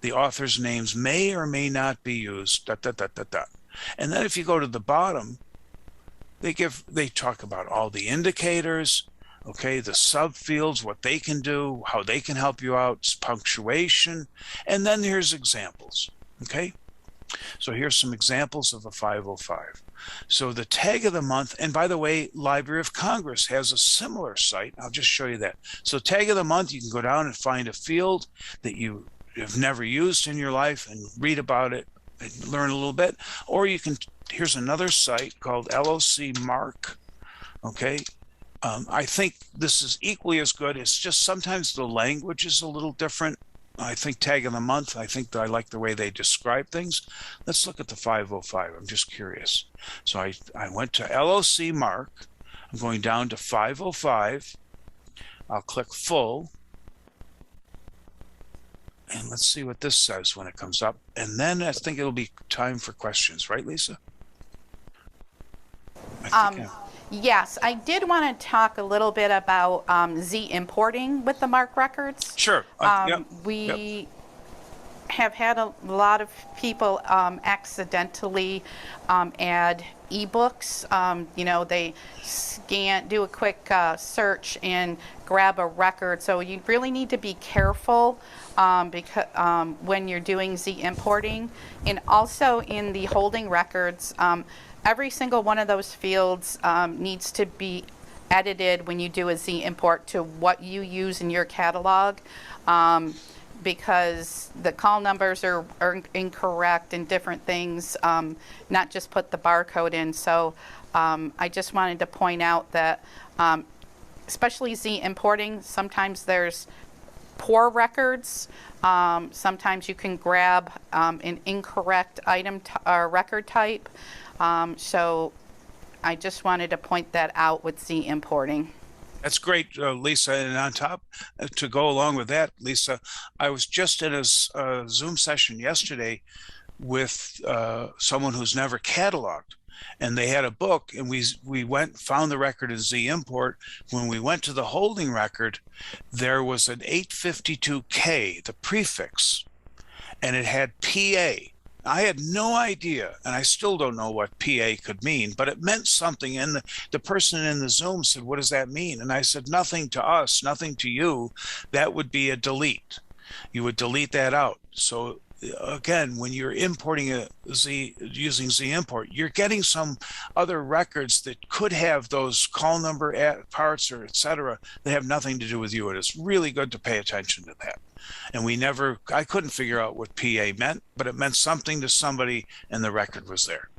The author's names may or may not be used, ... And then if you go to the bottom, they talk about all the indicators, okay, the subfields, what they can do, how they can help you out, punctuation, and then here's examples, okay? So here's some examples of a 505. So the tag of the month, and by the way, Library of Congress has a similar site. I'll just show you that. So tag of the month, you can go down and find a field that you have never used in your life and read about it and learn a little bit. Or you can, here's another site called LOC Marc. Okay. I think this is equally as good. It's just sometimes the language is a little different. I think tag of the month, I think that I like the way they describe things. Let's look at the 505. I'm just curious. So I went to LOC Marc. I'm going down to 505. I'll click full. And let's see what this says when it comes up. And then I think it'll be time for questions, right, Lisa? Yes, I did want to talk a little bit about Z importing with the Marc Records. Sure. We have had a lot of people accidentally add ebooks. You know, they do a quick search and grab a record. So you really need to be careful because when you're doing Z importing, and also in the holding records. Every single one of those fields needs to be edited when you do a Z import to what you use in your catalog, because the call numbers are incorrect and different things, not just put the barcode in. So I just wanted to point out that especially Z importing, sometimes there's poor records. Sometimes you can grab an incorrect item or record type. So I just wanted to point that out with Z importing. That's great, Lisa. And on top, to go along with that, Lisa, I was just in a Zoom session yesterday with someone who's never cataloged, and they had a book, and we went, found the record in Z import. When we went to the holding record, there was an 852K, the prefix, and it had PA. I had no idea, and I still don't know what PA could mean, but it meant something. And the person in the Zoom said, "What does that mean?" And I said, "Nothing to us, nothing to you. That would be a delete. You would delete that out." So again, when you're importing a Z using Z import, you're getting some other records that could have those call number parts or etc. that have nothing to do with you. And it's really good to pay attention to that. And I couldn't figure out what PA meant, but it meant something to somebody, and the record was there.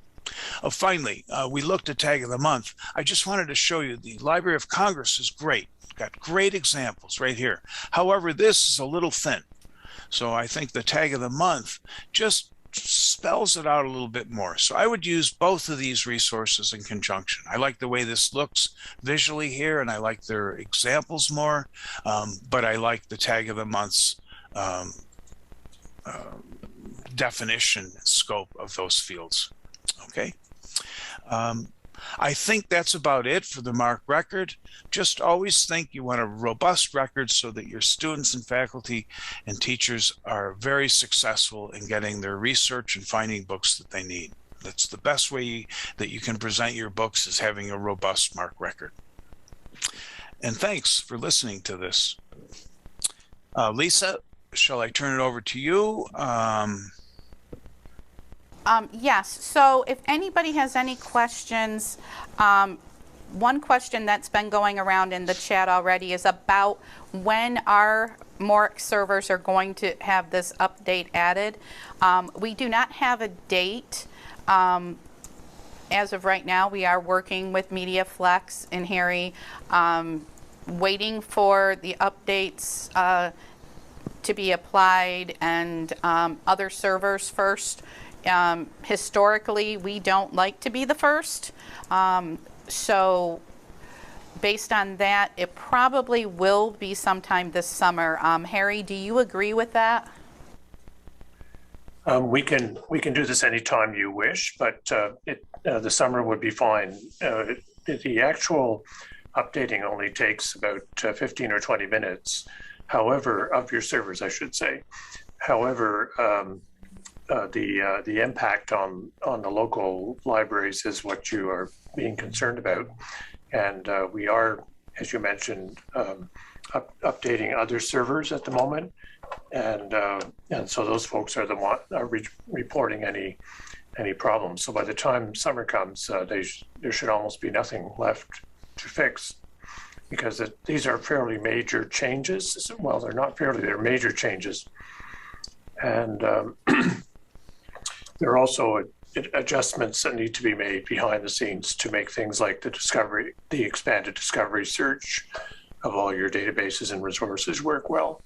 Finally, we looked at Tag of the Month. I just wanted to show you the Library of Congress is great. Got great examples right here. However, this is a little thin. So I think the Tag of the Month just spells it out a little bit more. So I would use both of these resources in conjunction. I like the way this looks visually here, and I like their examples more, but I like the Tag of the Month's definition and scope of those fields. Okay. I think that's about it for the Marc record. Just always think you want a robust record so that your students and faculty and teachers are very successful in getting their research and finding books that they need. That's the best way that you can present your books, is having a robust Marc record. And thanks for listening to this. Lisa, shall I turn it over to you? Yes, so if anybody has any questions, one question that's been going around in the chat already is about when our Marc servers are going to have this update added. We do not have a date. As of right now, we are working with MediaFlex and Harry, waiting for the updates to be applied, and other servers first. Historically, we don't like to be the first. So based on that, it probably will be sometime this summer. Harry, do you agree with that? We can do this anytime you wish, but the summer would be fine. The actual updating only takes about 15 or 20 minutes. However, of your servers, I should say. However, the impact on the local libraries is what you are being concerned about, and we are, as you mentioned, updating other servers at the moment, and so those folks are the one reporting any problems. So by the time summer comes, there should almost be nothing left to fix, because these are fairly major changes. Well, they're not fairly; they're major changes, and there are also adjustments that need to be made behind the scenes to make things like the expanded discovery search of all your databases and resources work well.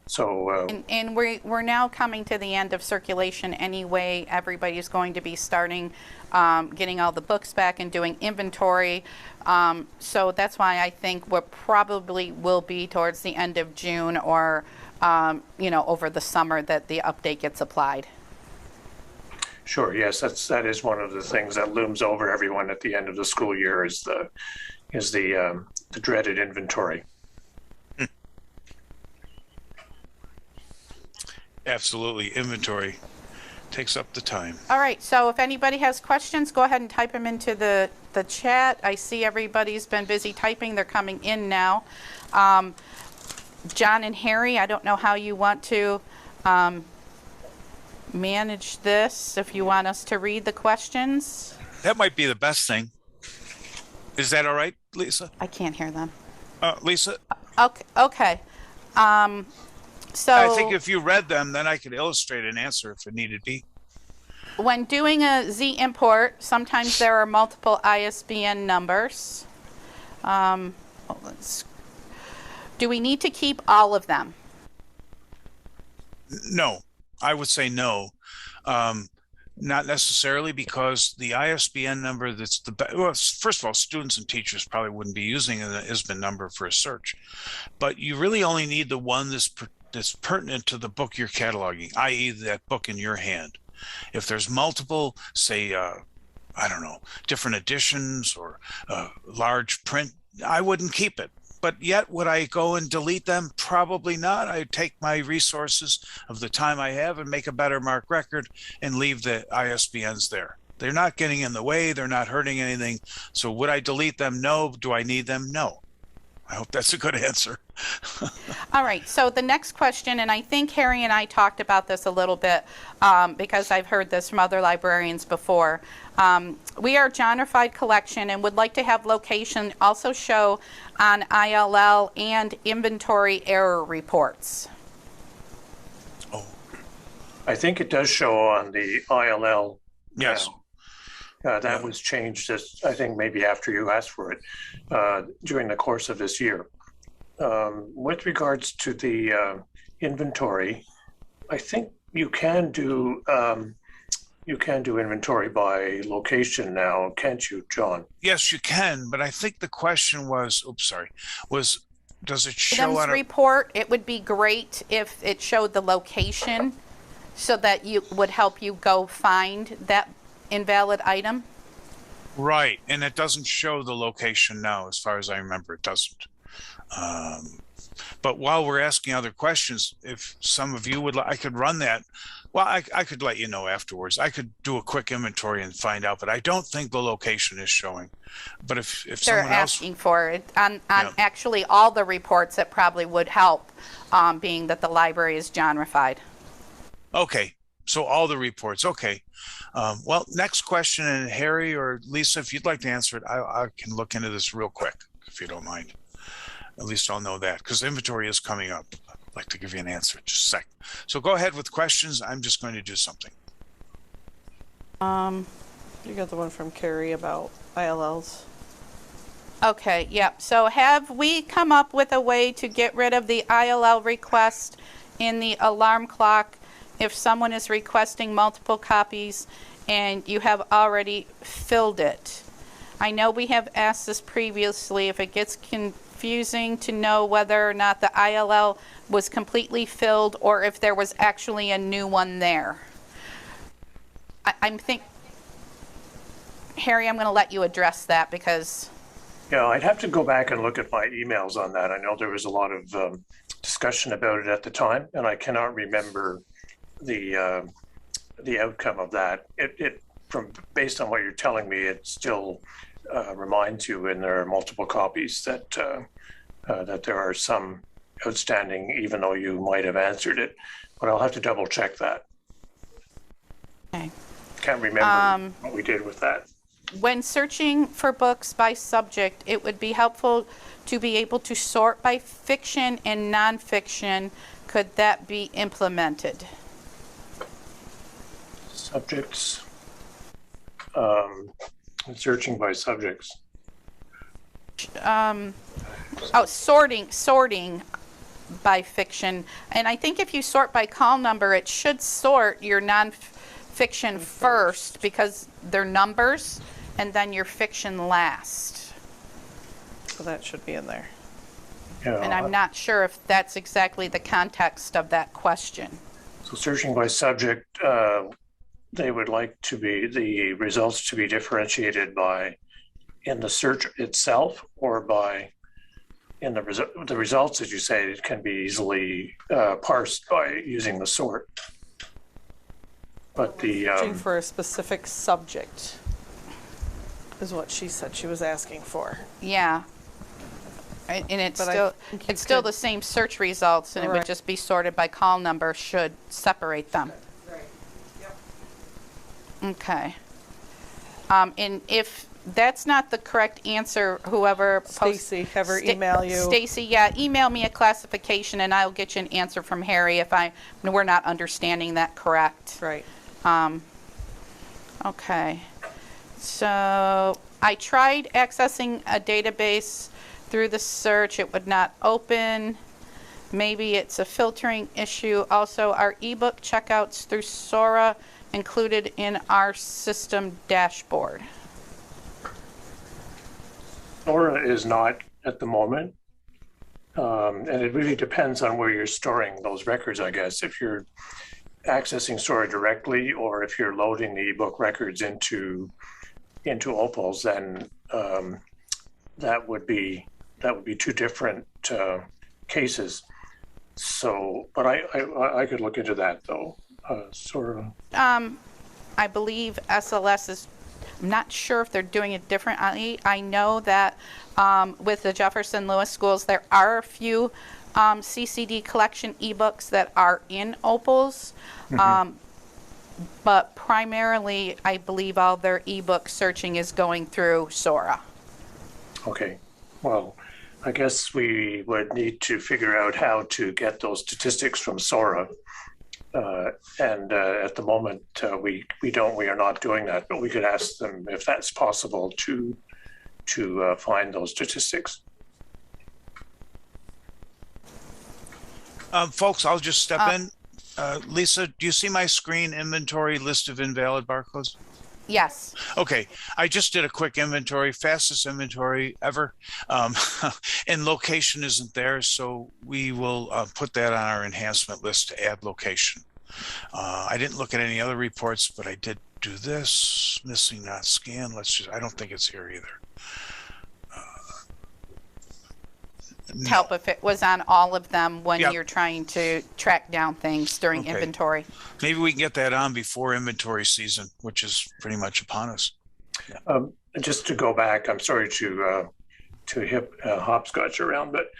So, and we're now coming to the end of circulation anyway. Everybody's going to be starting getting all the books back and doing inventory. So that's why I think we probably will be towards the end of June, or over the summer, that the update gets applied. Sure. Yes, that is one of the things that looms over everyone at the end of the school year, is the dreaded inventory. Absolutely, inventory takes up the time. All right. So if anybody has questions, go ahead and type them into the chat. I see everybody's been busy typing. They're coming in now. John and Harry, I don't know how you want to manage this, if you want us to read the questions. That might be the best thing. Is that all right, Lisa? I can't hear them. Lisa? Okay. So I think if you read them, then I could illustrate an answer if it needed be. When doing a Z import, sometimes there are multiple ISBN numbers. Do we need to keep all of them? No, I would say no. Not necessarily, because the ISBN number that's well, first of all, students and teachers probably wouldn't be using an ISBN number for a search, but you really only need the one that's pertinent to the book you're cataloging, i.e. that book in your hand. If there's multiple, say, I don't know, different editions or large print, I wouldn't keep it. But yet, would I go and delete them? Probably not. I take my resources of the time I have and make a better Marc Record and leave the ISBNs there. They're not getting in the way. They're not hurting anything. So would I delete them? No. Do I need them? No. I hope that's a good answer. All right, so the next question, and I think Harry and I talked about this a little bit because I've heard this from other librarians before. We are a genreified collection and would like to have location also show on ILL and inventory error reports. Oh, I think it does show on the ILL. yes. That was changed, I think maybe after you asked for it, during the course of this year. With regards to the inventory, I think you can do inventory by location now, can't you, John? Yes, you can. But I think the question was, does it show on a report? It would be great if it showed the location so that you would help you go find that invalid item. Right, and it doesn't show the location now, as far as I remember. It doesn't. But while we're asking other questions, if some of you would, I could run that. Well, I could let you know afterwards. I could do a quick inventory and find out, but I don't think the location is showing. But if they're someone else asking for it on Yeah. actually all the reports, it probably would help, being that the library is genreified. Okay, so all the reports. Okay. Well, next question, and Harry or Lisa, if you'd like to answer it, I can look into this real quick, if you don't mind. At least I'll know that, because inventory is coming up. I'd like to give you an answer in just a sec. So go ahead with questions. I'm just going to do something. You got the one from Carrie about ILLs. Okay, yep. So have we come up with a way to get rid of the ILL request in the alarm clock if someone is requesting multiple copies and you have already filled it? I know we have asked this previously. If it gets confusing to know whether or not the ILL was completely filled or if there was actually a new one there. Harry, I'm going to let you address that because... Yeah, I'd have to go back and look at my emails on that. I know there was a lot of discussion about it at the time, and I cannot remember the outcome of that. It from based on what you're telling me, it still reminds you, and there are multiple copies that that there are some outstanding, even though you might have answered it. But I'll have to double check that. Okay. Can't remember what we did with that. When searching for books by subject, it would be helpful to be able to sort by fiction and nonfiction. Could that be implemented? Subjects, searching by subjects. Sorting by fiction. And I think if you sort by call number, it should sort your nonfiction first because they're numbers, and then your fiction last. So that should be in there. Yeah. And I'm not sure if that's exactly the context of that question. So searching by subject, they would like to be the results to be differentiated by in the search itself or by in the results, as you say, it can be easily parsed by using the sort. But the Searching for a specific subject is what she said she was asking for. Yeah. And it's But I still think you it's still could- the same search results, and it would Correct. just be sorted by call number should separate them. Right. Yep. Okay. And if that's not the correct answer, whoever Stacy, have her email you. Stacy, yeah, email me a classification, and I'll get you an answer from Harry if we're not understanding that correct. Right. Okay. So I tried accessing a database through the search, it would not open. Maybe it's a filtering issue. Also, our ebook checkouts through Sora included in our system dashboard. Sora is not at the moment. And it really depends on where you're storing those records, I guess. If you're accessing Sora directly, or if you're loading the ebook records into OPALS, then that would be two different cases. So, but I could look into that though. Sora. I believe SLS is, I'm not sure if they're doing it differently. I know that with the Jefferson Lewis schools, there are a few CCD collection ebooks that are in OPALS. But primarily, I believe all their ebook searching is going through Sora. Okay, well, I guess we would need to figure out how to get those statistics from Sora. And at the moment, we are not doing that, but we could ask them if that's possible to find those statistics. Folks, I'll just step in. Lisa, do you see my screen inventory list of invalid barcodes? Yes. Okay, I just did a quick inventory, fastest inventory ever, and location isn't there, so we will put that on our enhancement list to add location. I didn't look at any other reports, but I did do this, missing not scanned. I don't think it's here either. To help if it was on all of them when Yep. you're trying to track down things during Okay. inventory. Maybe we can get that on before inventory season, which is pretty much upon us. Just to go back, I'm sorry to hopscotch around, but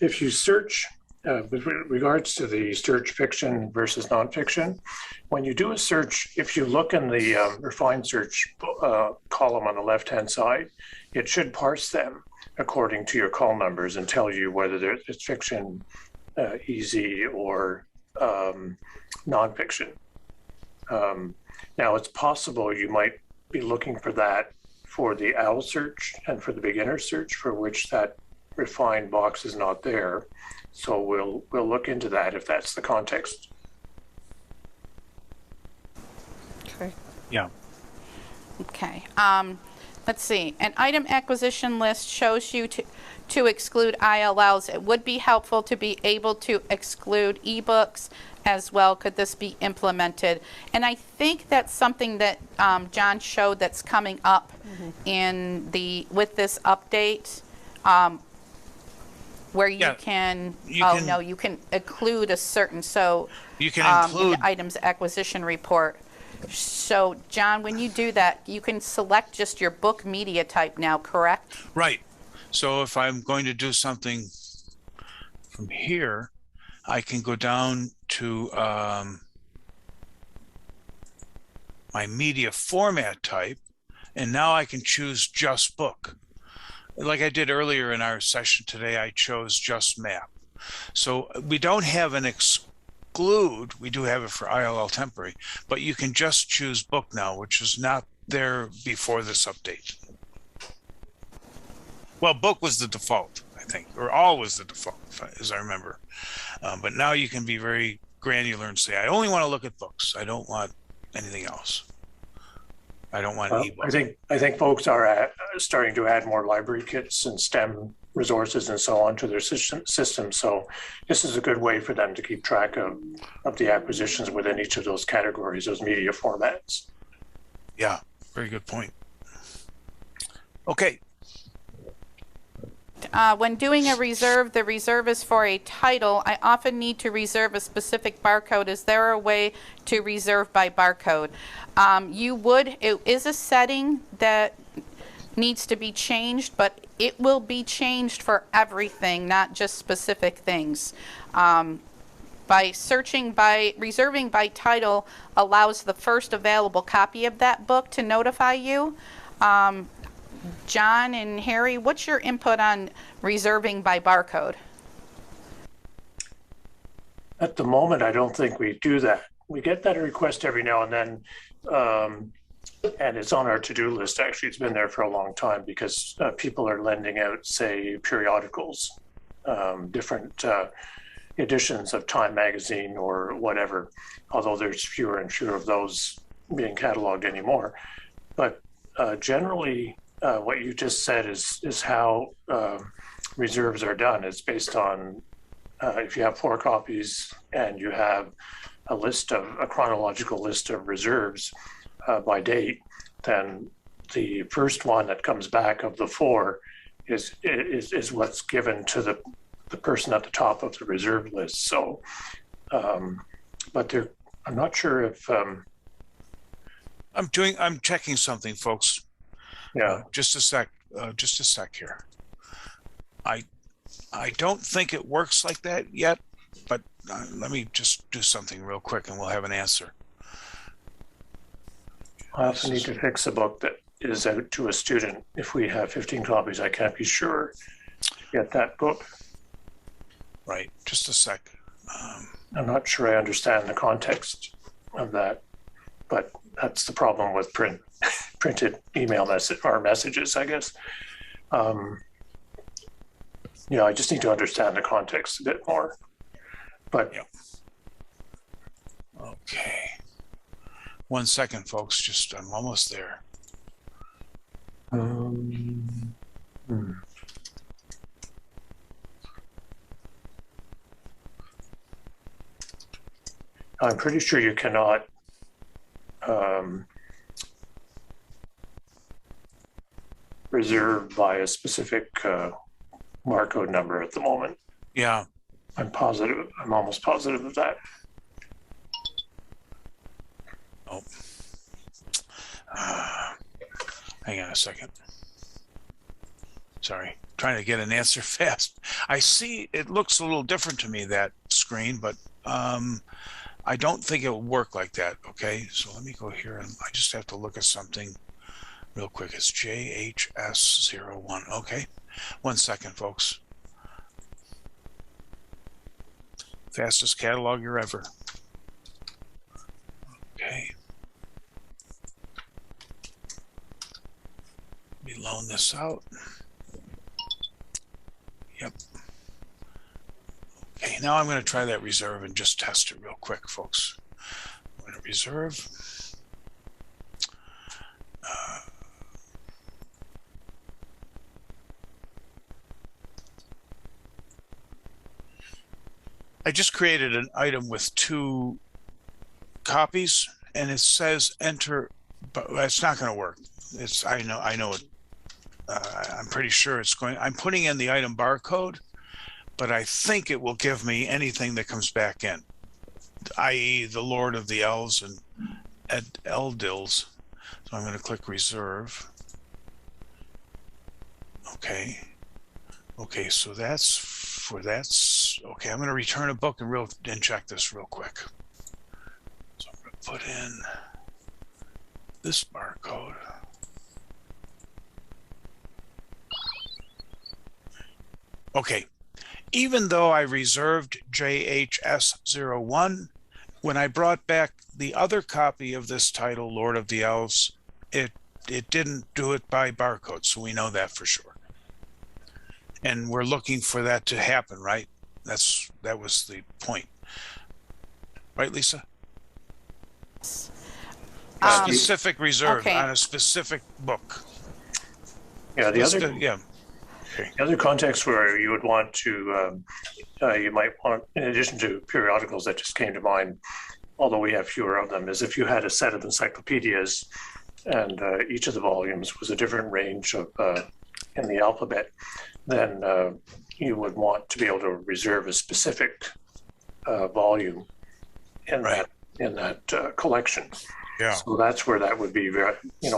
if you search with regards to the search fiction versus nonfiction, when you do a search, if you look in the refined search column on the left-hand side, it should parse them according to your call numbers and tell you whether it's fiction, easy, or nonfiction. Now, it's possible you might be looking for that for the OWL search and for the beginner search, for which that refined box is not there. So we'll look into that if that's the context. Okay. Yeah. Okay. Let's see. An item acquisition list shows you to exclude ILLs. It would be helpful to be able to exclude ebooks as well. Could this be implemented? And I think that's something that John showed that's coming up in with this update, where you Yeah, can. you Oh can- no, you can include a certain You can in include, the items acquisition report. So, John, when you do that, you can select just your book media type now, correct? right. So if I'm going to do something from here, I can go down to my media format type, and now I can choose just book. Like I did earlier in our session today, I chose just map. So we don't have an exclude. We do have it for ILL temporary, but you can just choose book now, which is not there before this update. Well, book was the default, I think, or all was the default, as I remember. But now you can be very granular and say, I only want to look at books. I don't want anything else. I don't want ebooks. I think folks are starting to add more library kits and STEM resources and so on to their system. So this is a good way for them to keep track of the acquisitions within each of those categories, those media formats. Yeah, very good point. Okay. When doing a reserve, the reserve is for a title. I often need to reserve a specific barcode. Is there a way to reserve by barcode? It is a setting that needs to be changed, but it will be changed for everything, not just specific things. By reserving by title allows the first available copy of that book to notify you. John and Harry, what's your input on reserving by barcode? At the moment, I don't think we do that. We get that request every now and then. And it's on our to-do list. Actually, it's been there for a long time because people are lending out, say, periodicals, different editions of Time magazine or whatever, although there's fewer and fewer of those being cataloged anymore. But generally, what you just said is how reserves are done. It's based on if you have 4 copies and you have a chronological list of reserves by date, then the first one that comes back of the 4 is what's given to the person at the top of the reserve list. So, but I'm not sure if I'm checking something, folks. yeah. Just a sec here. I don't think it works like that yet, but let me just do something real quick and we'll have an answer. I also need to fix a book that is out to a student. If we have 15 copies, I can't be sure to get that book. Right, just a sec. I'm not sure I understand the context of that, but that's the problem with printed email messages, I guess. Yeah, I just need to understand the context a bit more. But yeah. Okay. 1 second, folks. I'm almost there. I'm pretty sure you cannot reserve by a specific barcode number at the moment. Yeah. I'm almost positive of that. Oh. Hang on a second. Sorry. Trying to get an answer fast. I see it looks a little different to me, that screen, but I don't think it will work like that. Okay, so let me go here and I just have to look at something real quick. It's JHS01. Okay, 1 second, folks. Fastest cataloger ever. Okay. Let me loan this out. Yep. Okay, now I'm going to try that reserve and just test it real quick, folks. I'm going to reserve. I just created an item with 2 copies, and it says enter, but it's not going to work. I know it. I'm pretty sure it's going. I'm putting in the item barcode, but I think it will give me anything that comes back in, i.e. the Lord of the Elves and Eldils. So I'm going to click reserve. Okay. Okay, so that's okay. I'm going to return a book and check this real quick. So I'm going to put in this barcode. Okay. Even though I reserved JHS01, when I brought back the other copy of this title, Lord of the Elves, it didn't do it by barcode, so we know that for sure. And we're looking for that to happen, right? That was the point. Right, Lisa? Specific reserve on a specific book. Yeah, the other The other context where you would want to, you might want, in addition to periodicals that just came to mind, although we have fewer of them, is if you had a set of encyclopedias and each of the volumes was a different range of in the alphabet, then you would want to be able to reserve a specific volume in that collection. Yeah. So that's where that would be very,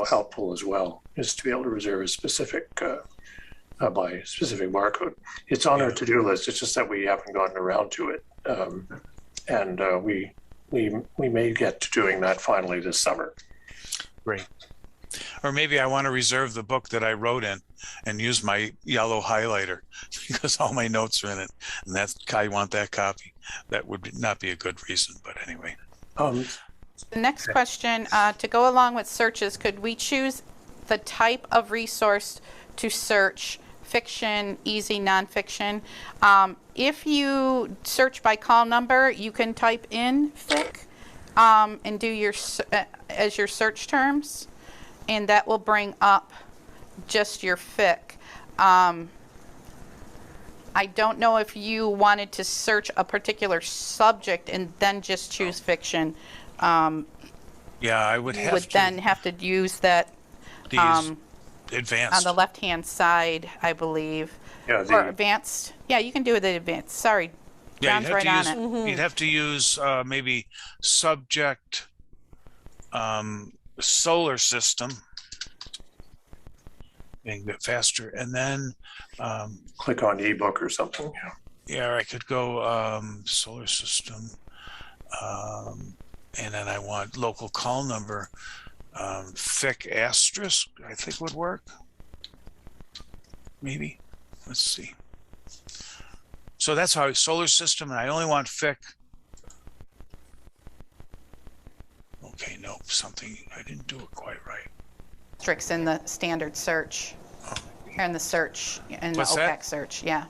helpful as well, is to be able to reserve a specific by specific barcode. It's on our to-do list. It's just that we haven't gotten around to it, and we may get to doing that finally this summer. Great. Or maybe I want to reserve the book that I wrote in and use my yellow highlighter because all my notes are in it, and I want that copy. That would not be a good reason, but anyway. The next question, to go along with searches, could we choose the type of resource to search, fiction, easy, nonfiction? If you search by call number, you can type in fic and do your as your search terms, and that will bring up just your fic. I don't know if you wanted to search a particular subject and then just choose fiction. Yeah, I would You have would to then have to use that these on advanced. the left-hand side, I believe. Yeah, Or advanced. Yeah, you can do it in advanced. Sorry, Yeah, John's right on it. you'd have to use maybe subject, solar system, being a bit faster, and then click on ebook or something. yeah, I could go solar system, and then I want local call number. Fic asterisk, I think would work. Maybe. Let's see. So that's how solar system, and I only want fic. Okay, nope, something, I didn't do it quite right. Tricks in the standard search. Here in the search, in the What's OPAC that? search, yeah.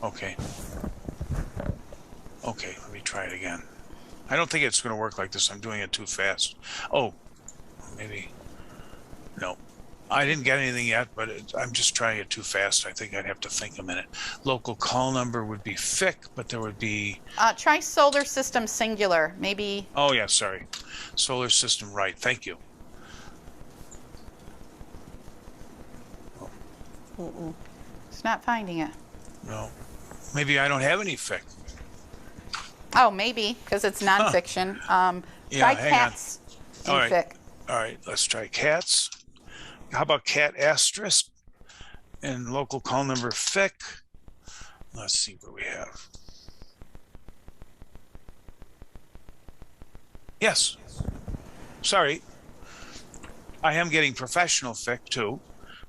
Okay. Okay, let me try it again. I don't think it's going to work like this. I'm doing it too fast. Oh, maybe. No, I didn't get anything yet, but I'm just trying it too fast. I think I'd have to think a minute. Local call number would be fic, but there would be. Try solar system singular, maybe. Oh, yeah, sorry. Solar system, right. Thank you. It's not finding it. No. Maybe I don't have any fic. Oh, maybe, because it's nonfiction. Yeah, Try hang on. cats in All right. fic. All right, let's try cats. How about cat asterisk and local call number fic? Let's see what we have. Yes. Sorry. I am getting professional fic too,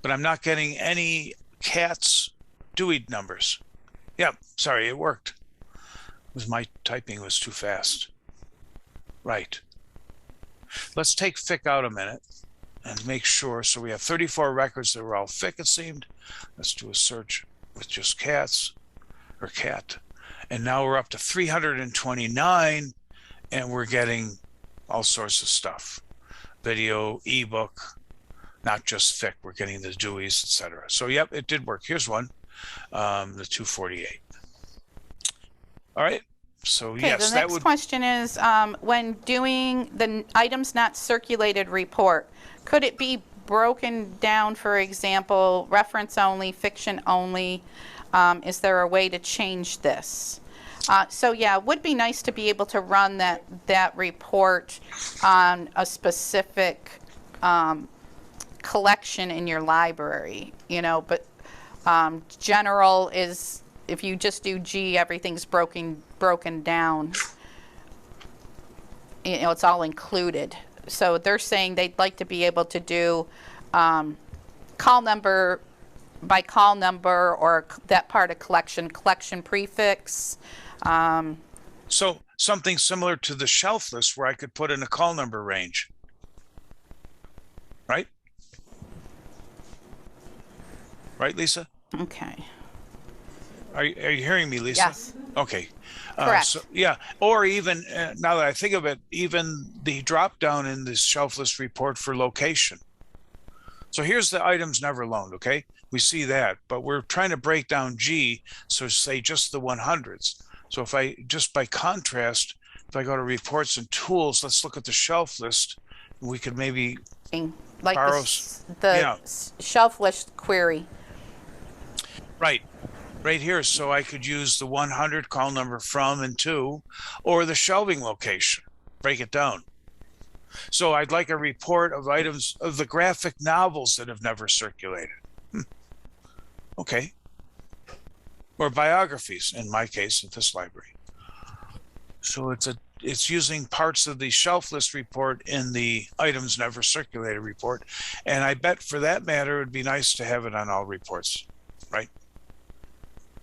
but I'm not getting any cats Dewey numbers. Yep, sorry, it worked. It was my typing was too fast. Right. Let's take fic out a minute and make sure. So we have 34 records that were all fic, it seemed. Let's do a search with just cats or cat. And now we're up to 329 and we're getting all sorts of stuff. Video, ebook, not just fic. We're getting the Deweys, etc. So yep, it did work. Here's one, the 248. All right. So Okay, yes, the that next would. question is, when doing the items not circulated report, could it be broken down, for example, reference only, fiction only? Is there a way to change this? So yeah, it would be nice to be able to run that report on a specific collection in your library, you know, but general is, if you just do G, everything's broken down. You know, it's all included. So they're saying they'd like to be able to do call number by call number, or that part of collection prefix. So something similar to the shelf list where I could put in a call number range, right? Right, Lisa? Okay. Are you hearing me, Lisa? Yes. Okay. Correct. So, yeah, or even now that I think of it, even the drop down in the shelf list report for location. So here's the items never loaned. Okay, we see that, but we're trying to break down G, so say just the 100s. So if I just by contrast, if I go to reports and tools, let's look at the shelf list. We could maybe Like borrow the shelf list query. right here. So I could use the 100 call number from and to, or the shelving location, break it down. So I'd like a report of items of the graphic novels that have never circulated. Okay. Or biographies, in my case, at this library. So it's using parts of the shelf list report in the items never circulated report. And I bet for that matter, it'd be nice to have it on all reports, right?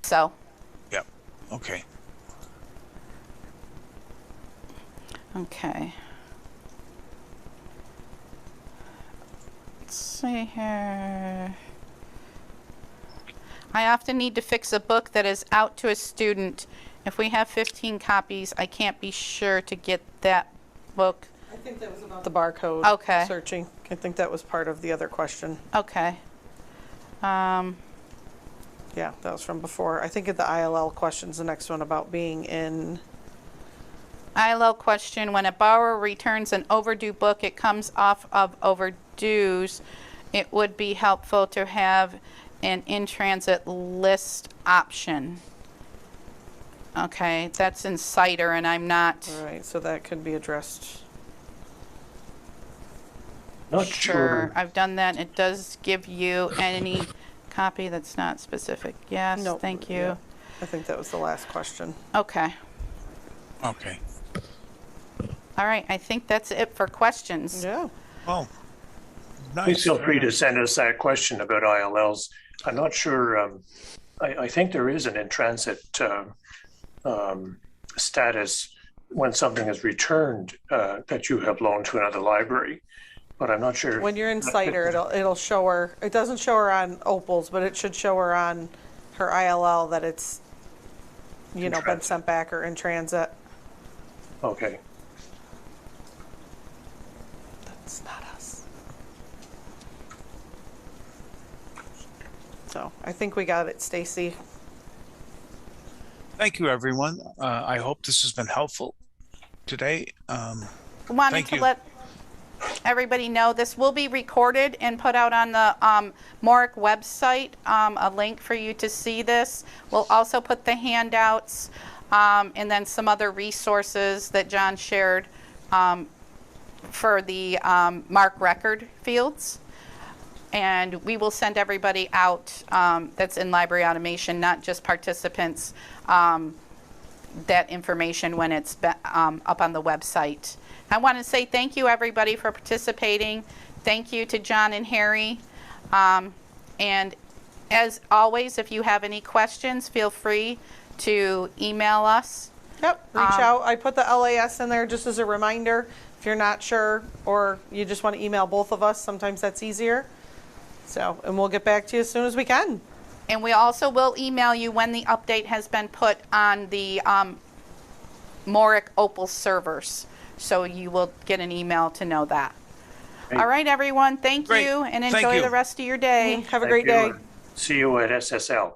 So. Yep. Okay. Okay. Let's see here. I often need to fix a book that is out to a student. If we have 15 copies, I can't be sure to get that book. I think that was about the barcode. Okay. Searching. I think that was part of the other question. Okay. Yeah, that was from before. I think the ILL question's the next one about being in. ILL question, when a borrower returns an overdue book, it comes off of overdues. It would be helpful to have an in-transit list option. Okay, that's in CITR, and I'm not All right, so that could be addressed. Not sure. sure. I've done that. It does give you any copy that's not specific. Yes, Nope, thank you. yeah. I think that was the last question. Okay. Okay. All right, I think that's it for questions. Yeah. Oh, Please nice. feel free to send us that question about ILLs. I'm not sure, I think there is an in-transit status when something is returned that you have loaned to another library, but I'm not sure. When you're in CITR, it'll show her. It doesn't show her on OPALS, but it should show her on her ILL that it's, you know, been transit. sent back or in transit. Okay. That's not us. So I think we got it, Stacy. Thank you, everyone. I hope this has been helpful today. Wanted Thank to you. let everybody know this will be recorded and put out on the MORIC website, a link for you to see this. We'll also put the handouts and then some other resources that John shared for the Marc Record fields. And we will send everybody out that's in library automation, not just participants, that information when it's up on the website. I want to say thank you, everybody, for participating. Thank you to John and Harry. And as always, if you have any questions, feel free to email us. Yep, reach out. I put the LAS in there just as a reminder. If you're not sure or you just want to email both of us, sometimes that's easier. So, and we'll get back to you as soon as we can. And we also will email you when the update has been put on the MORIC OPALS servers. So you will get an email to know that. Great. All right, everyone. Thank Great. you, and Thank enjoy you. the rest of your day. Have a Thank great you, day. and see you at SSL.